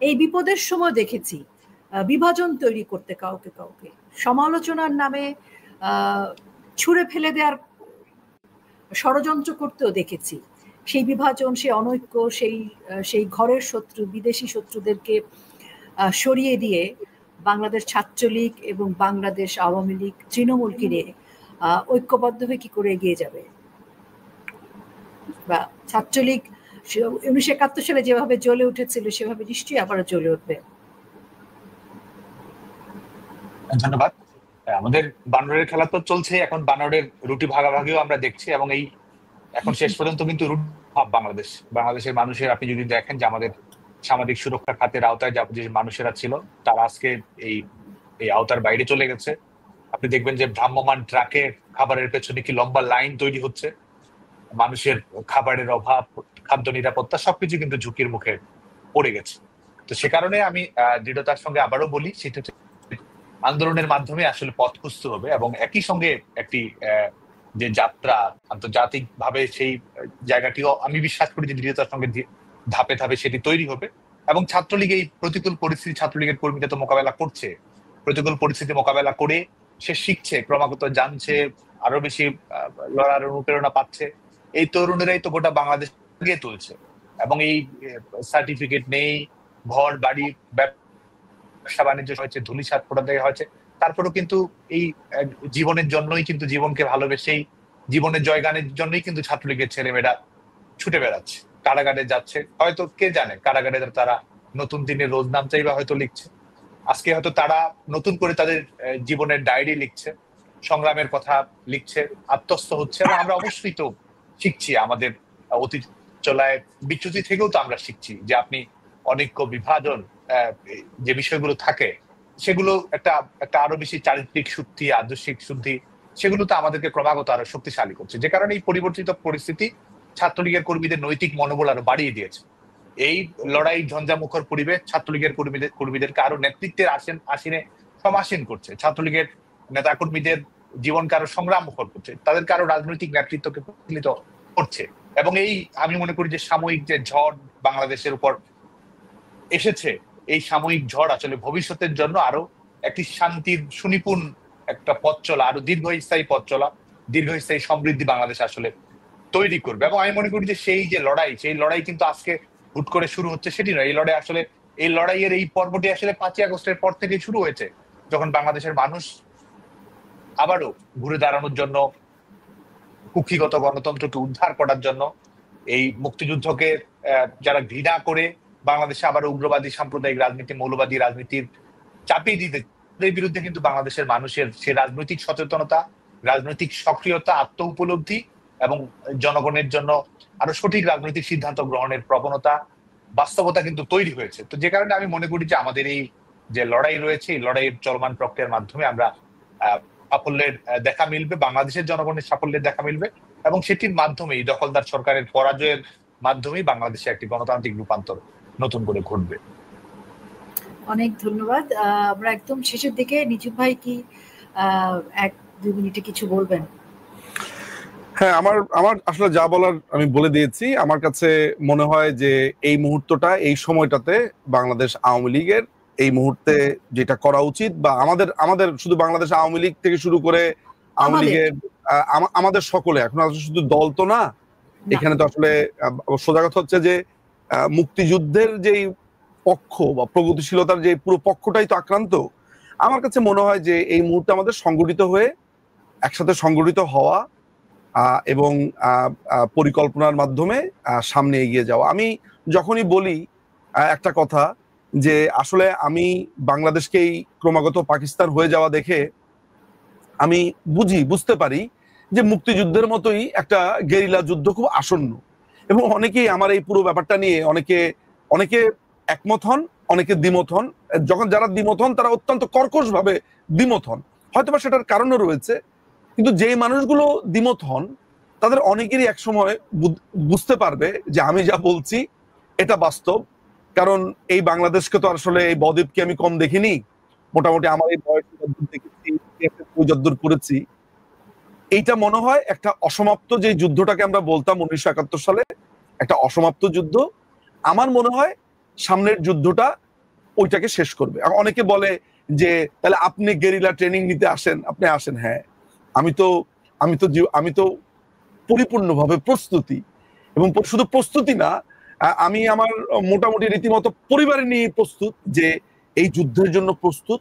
এই বিপদের সময় দেখেছি বিভাজন তৈরি করতে কাউকে কাউকে সমালোচনার নামে ছুঁড়ে ফেলে দেওয়ার ষড়যন্ত্র করতেও দেখেছি। সেই বিভাজন, সেই অনৈক্য, সেই ঘরের শত্রু, বিদেশি শত্রুদেরকে সরিয়ে দিয়ে বাংলাদেশ ছাত্রলীগ এবং বাংলাদেশ আওয়ামী লীগ তৃণমূলকে নিয়ে ঐক্যবদ্ধ হয়ে কি করে এগিয়ে যাবে, বা ছাত্রলীগ 1971 সালে যেভাবে জ্বলে উঠেছিল সেভাবে নিশ্চয়ই আবারও জ্বলে উঠবে। ধন্যবাদ। আমাদের বানরের খেলা তো চলছে, এখন বানরের রুটি ভাগাভাগিও আমরা দেখছি, এবং এই এখন শেষ পর্যন্ত কিন্তু বাংলাদেশের মানুষের, আপনি যদি দেখেন যে আমাদের সামাজিক সুরক্ষা খাতের আওতায় যে মানুষেরা ছিল, তারা আজকে এই আওতার বাইরে চলে গেছে। আপনি দেখবেন যে ভ্রাম্যমান ট্রাকে খাবারের পেছনে কি লম্বা লাইন তৈরি হচ্ছে। মানুষের খাবারের অভাব, খাদ্য নিরাপত্তা সবকিছু কিন্তু ঝুঁকির মুখে পড়ে গেছে। তো সে কারণে আমি দৃঢ়তার সঙ্গে আবারও বলি, সেটা আন্দোলনের মাধ্যমে আসলে পথ খুঁজতে হবে, এবং একই সঙ্গে একটি যে যাত্রা আন্তর্জাতিক ভাবে, সেই জায়গাটিও আমি বিশ্বাস করি যে দৃঢ়তার সঙ্গে ধাপে ধাপে সেটি তৈরি হবে। এবং ছাত্রলীগ এই প্রতিকূল পরিস্থিতি, ছাত্রলীগের কর্মীরা তো মোকাবেলা করছে, প্রতিকূল পরিস্থিতি মোকাবেলা করে সে শিখছে, ক্রমাগত জানছে, আরো বেশি লড়ার অনুপ্রেরণা পাচ্ছে। এই তরুণেরাই তো গোটা বাংলাদেশ গিয়ে তুলছে, এবং এই সার্টিফিকেট নেই, ঘর বাড়ি ব্যবসা বাণিজ্য হয়েছে, ধুলিসাৎ ফোটা দেওয়া হয়েছে, তারপরেও কিন্তু এই জীবনের জন্যই, কিন্তু জীবনকে ভালোবেসেই, জীবনের জয়গানের জন্যই কিন্তু ছাত্রলীগের ছেলেমেয়েরা ছুটে বেড়াচ্ছে, কারাগারে যাচ্ছে। হয়তো কে জানে, কারাগারে তারা নতুন দিনের রোজ নাম চাইবা হয়তো লিখছে, আজকে হয়তো তারা নতুন করে তাদের জীবনের ডায়েরি লিখছে। সংগ্রামের কথা লিখছে, আত্মস্থ হচ্ছে, এবং আমরা অবশ্যই তো শিখছি। আমাদের অতীত চলায় বিচ্যুতি থেকেও তো আমরা শিখছি যে আপনি অনৈক্য, বিভাজন, যে বিষয়গুলো থাকে সেগুলো একটা আরো বেশি চারিত্রিক শুদ্ধি, আদর্শিক শুদ্ধি, সেগুলো তো আমাদেরকে ক্রমাগত আরো শক্তিশালী করছে। যে কারণে এই পরিবর্তিত পরিস্থিতি ছাত্রলীগের কর্মীদের নৈতিক মনোবল আরো বাড়িয়ে দিয়েছে। এই লড়াই ঝঞ্ঝামুখর পরিবেশ ছাত্রলীগের কর্মীদেরকে আরো নেতৃত্বের আসীনে সমাসীন করছে। ছাত্রলীগের নেতাকর্মীদের জীবনকে আরো সংগ্রাম মুখর করছে, তাদেরকে আরো রাজনৈতিক নেতৃত্বকে প্রতিনিধিত্ব করছে। এবং এই আমি মনে করি যে সাময়িক যে ঝড় বাংলাদেশের উপর এসেছে, এই সাময়িক ঝড় আসলে ভবিষ্যতের জন্য আরো একটি শান্তির সুনিপুণ একটা পথ চলা, আরো দীর্ঘস্থায়ী পথ চলা, দীর্ঘস্থায়ী সমৃদ্ধি বাংলাদেশ আসলে তৈরি করবে। এবং আমি মনে করি যে সেই লড়াই কিন্তু আজকে হুট করে শুরু হচ্ছে সেটি নয়। এই লড়াইয়ের এই পর্বটি আসলে 5ই আগস্টের পর থেকে শুরু হয়েছে, যখন বাংলাদেশের মানুষ আবারও ঘুরে দাঁড়ানোর জন্য, কুক্ষিগত গণতন্ত্রকে উদ্ধার করার জন্য, এই মুক্তিযুদ্ধকে যারা ঘৃণা করে বাংলাদেশে আবার উগ্রবাদী সাম্প্রদায়িক রাজনীতি, মৌলবাদী রাজনীতির চাপিয়ে দিতে, এর বিরুদ্ধে কিন্তু বাংলাদেশের মানুষের সে রাজনৈতিক সচেতনতা, রাজনৈতিক সক্রিয়তা, আত্ম উপলব্ধি এবং জনগণের জন্য আরো সঠিক রাজনৈতিক সিদ্ধান্ত গ্রহণের প্রবণতা, বাস্তবতা কিন্তু তৈরি হয়েছে। তো যে কারণে আমি মনে করি যে আমাদের এই যে লড়াই রয়েছে, এই লড়াইয়ের চলমান প্রক্রিয়ার মাধ্যমে আমরা সাফল্যের দেখা মিলবে, বাংলাদেশের জনগণের সাফল্যের দেখা মিলবে, এবং সেটির মাধ্যমেই দখলদার সরকারের পরাজয়ের মাধ্যমেই বাংলাদেশে একটি গণতান্ত্রিক রূপান্তর নতুন করে ঘটবে। অনেক ধন্যবাদ। আমরা একদম শেষের দিকে, নিজুব ভাই কি 1-2 মিনিটে কিছু বলবেন? হ্যাঁ, আমার আসলে যা বলার আমি বলে দিয়েছি। আমার কাছে মনে হয় যে এই মুহূর্তটা, এই সময়টাতে বাংলাদেশ আওয়ামী লীগের এই মুহূর্তে যেটা করা উচিত, বা আমাদের শুধু বাংলাদেশ আওয়ামী লীগ থেকে শুরু করে আওয়ামী লীগের আমাদের সকলে, এখন শুধু দল তো না, এখানে তো আসলে সোজা কথা হচ্ছে যে মুক্তিযুদ্ধের যেই পক্ষ বা প্রগতিশীলতার যে পুরো পক্ষটাই তো আক্রান্ত। আমার কাছে মনে হয় যে এই মুহূর্তে আমাদের সংগঠিত হয়ে, একসাথে সংগঠিত হওয়া এবং পরিকল্পনার মাধ্যমে সামনে এগিয়ে যাওয়া। আমি যখনই বলি একটা কথা যে আসলে আমি বাংলাদেশকেই ক্রমাগত পাকিস্তান হয়ে যাওয়া দেখে আমি বুঝতে পারি যে মুক্তিযুদ্ধের মতোই একটা গেরিলা যুদ্ধ খুব আসন্ন। এবং অনেকেই আমার এই পুরো ব্যাপারটা নিয়ে অনেকে একমত হন, অনেকে দ্বিমত হন। যখন যারা দ্বিমত হন তারা অত্যন্ত কর্কশ ভাবে দ্বিমত হন, হয়তোবা সেটার কারণও রয়েছে। কিন্তু যেই মানুষগুলো দ্বিমত হন তাদের অনেকেরই একসময় বুঝতে পারবে যে আমি যা বলছি এটা বাস্তব। কারণ এই বাংলাদেশকে তো আসলে, এই বদ্বীপকে আমি কম দেখিনি। মোটামুটি আমার এই বয়স দেখেছি, যদ্দূর পড়েছি, এইটা মনে হয় একটা অসমাপ্ত যে যুদ্ধটাকে আমরা বলতাম 1971 সালে, একটা অসমাপ্ত যুদ্ধ। আমার মনে হয় সামনের যুদ্ধটা ওইটাকে শেষ করবে। অনেকে বলে যে তাহলে আপনি গেরিলা ট্রেনিং নিতে আসেন, আপনি আসেন। হ্যাঁ, আমি তো পরিপূর্ণভাবে প্রস্তুতি, এবং শুধু প্রস্তুতি না, আমি আমার মোটামুটি রীতিমতো পরিবারে নিয়ে প্রস্তুত, যে এই যুদ্ধের জন্য প্রস্তুত,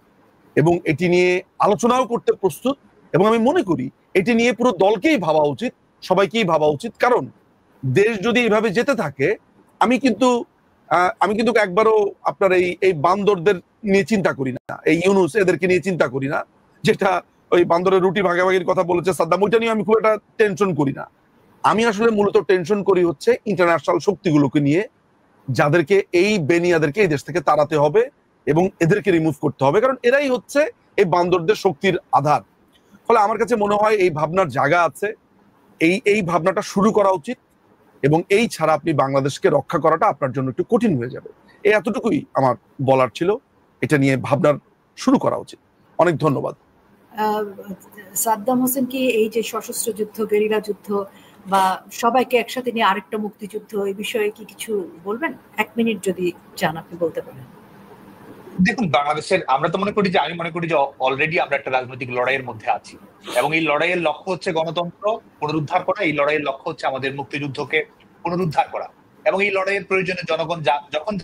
এবং এটি নিয়ে আলোচনাও করতে প্রস্তুত। এবং আমি মনে করি এটি নিয়ে পুরো দলকেই ভাবা উচিত, সবাইকেই ভাবা উচিত। কারণ দেশ যদি এইভাবে যেতে থাকে, আমি কিন্তু একবারও আপনার এই বান্দরদের নিয়ে চিন্তা করি না, এই ইউনুস এদেরকে নিয়ে চিন্তা করি না, যেটা ওই বান্দরের রুটি ভাগাভাগির কথা বলেছে সাদ্দাম, ওইটা নিয়ে আমি খুব একটা টেনশন করি না। আমি আসলে মূলত টেনশন করি হচ্ছে ইন্টারন্যাশনাল শক্তিগুলোকে নিয়ে, যাদেরকে এই বেনিয়াদেরকে এই দেশ থেকে তাড়াতে হবে এবং এদেরকে রিমুভ করতে হবে, কারণ এরাই হচ্ছে এই বান্দরদের শক্তির আধার। ফলে আমার কাছে মনে হয় এই ভাবনার জায়গা আছে, এই ভাবনাটা শুরু করা উচিত, এবং এই ছাড়া আপনি বাংলাদেশকে রক্ষা করাটা আপনার জন্য একটু কঠিন হয়ে যাবে। এই এতটুকুই আমার বলার ছিল, এটা নিয়ে ভাবনার শুরু করা উচিত। অনেক ধন্যবাদ। সাদ্দাম হোসেন কি এই যে সশস্ত্র যুদ্ধ, গেরিলা যুদ্ধ বা সবাইকে একসাথে নিয়ে আরেকটা মুক্তিযুদ্ধ, এই বিষয়ে কি কিছু বলবেন? 1 মিনিট যদি চান আপনি বলতে পারেন। দেখুন, বাংলাদেশের আমি মনে করি যে অলরেডি আমরা একটা রাজনৈতিক লড়াইয়ের মধ্যে আছি, এবং এই লড়াইয়ের লক্ষ্য হচ্ছে গণতন্ত্র পুনরুদ্ধার করা। এই লড়াইয়ের লক্ষ্য হচ্ছে আমাদের মুক্তিযুদ্ধকে পুনরুদ্ধার করা, এবং এই লড়াইয়ের প্রয়োজনে জনগণ যখন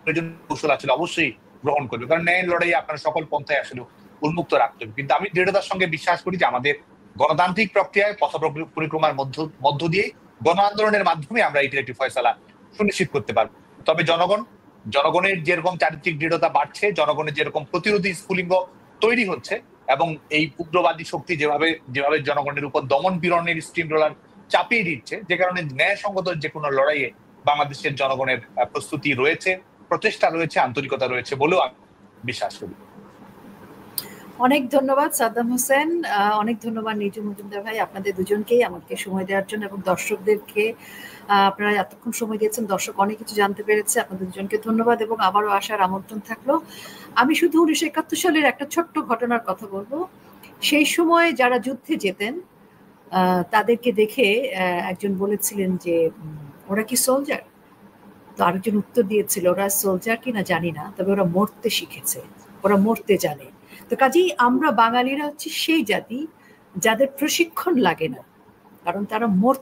প্রয়োজন কৌশল আসলে অবশ্যই গ্রহণ করবে, কারণ ন্যায়ের লড়াই আপনার সকল পন্থায় আসলে উন্মুক্ত রাখতে হবে। কিন্তু আমি দৃঢ়তার সঙ্গে বিশ্বাস করি যে আমাদের গণতান্ত্রিক প্রক্রিয়ায় পথ পরিক্রমার মধ্য দিয়ে গণ আন্দোলনের মাধ্যমে আমরা এটির একটি ফয়সালা সুনিশ্চিত করতে পারবো। তবে জনগণের যেরকম চারিত্রিক দৃঢ়তা বাড়ছে, জনগণের যেরকম প্রতিরোধী স্ফুলিঙ্গ তৈরি হচ্ছে, এবং এই উগ্রবাদী শক্তি যেভাবে জনগণের উপর দমন পীড়নের স্টিম রোলার চাপিয়ে দিচ্ছে, যে কারণে ন্যায়সঙ্গত যে কোনো লড়াইয়ে বাংলাদেশের জনগণের প্রস্তুতি রয়েছে, প্রচেষ্টা রয়েছে, আন্তরিকতা রয়েছে বলেও আমি বিশ্বাস করি। অনেক ধন্যবাদ সাদ্দাম হোসেন, অনেক ধন্যবাদ নিজু মজুমদার ভাই, আপনাদের দুজনকেই আমাকে সময় দেওয়ার জন্য, এবং দর্শকদেরকে আপনারা এতক্ষণ সময় দিয়েছেন, দর্শক অনেক কিছু জানতে পেরেছে, আপনাদের দুজনকে ধন্যবাদ এবং আবারও আসার আমন্ত্রণ থাকলো। আমি শুধু 1971 সালের একটা ছোট্ট ঘটনার কথা বলবো। সেই সময় যারা যুদ্ধে যেতেন তাদেরকে দেখে একজন বলেছিলেন যে ওরা কি সোলজার? তো আরেকজন উত্তর দিয়েছিল ওরা সোলজার কিনা জানি না, তবে ওরা মরতে শিখেছে, ওরা মরতে জানে। তো কাজেই আমরা বাঙালিরা হচ্ছে সেই জাতি যাদের প্রশিক্ষণ লাগে না, কারণ তারা মরতে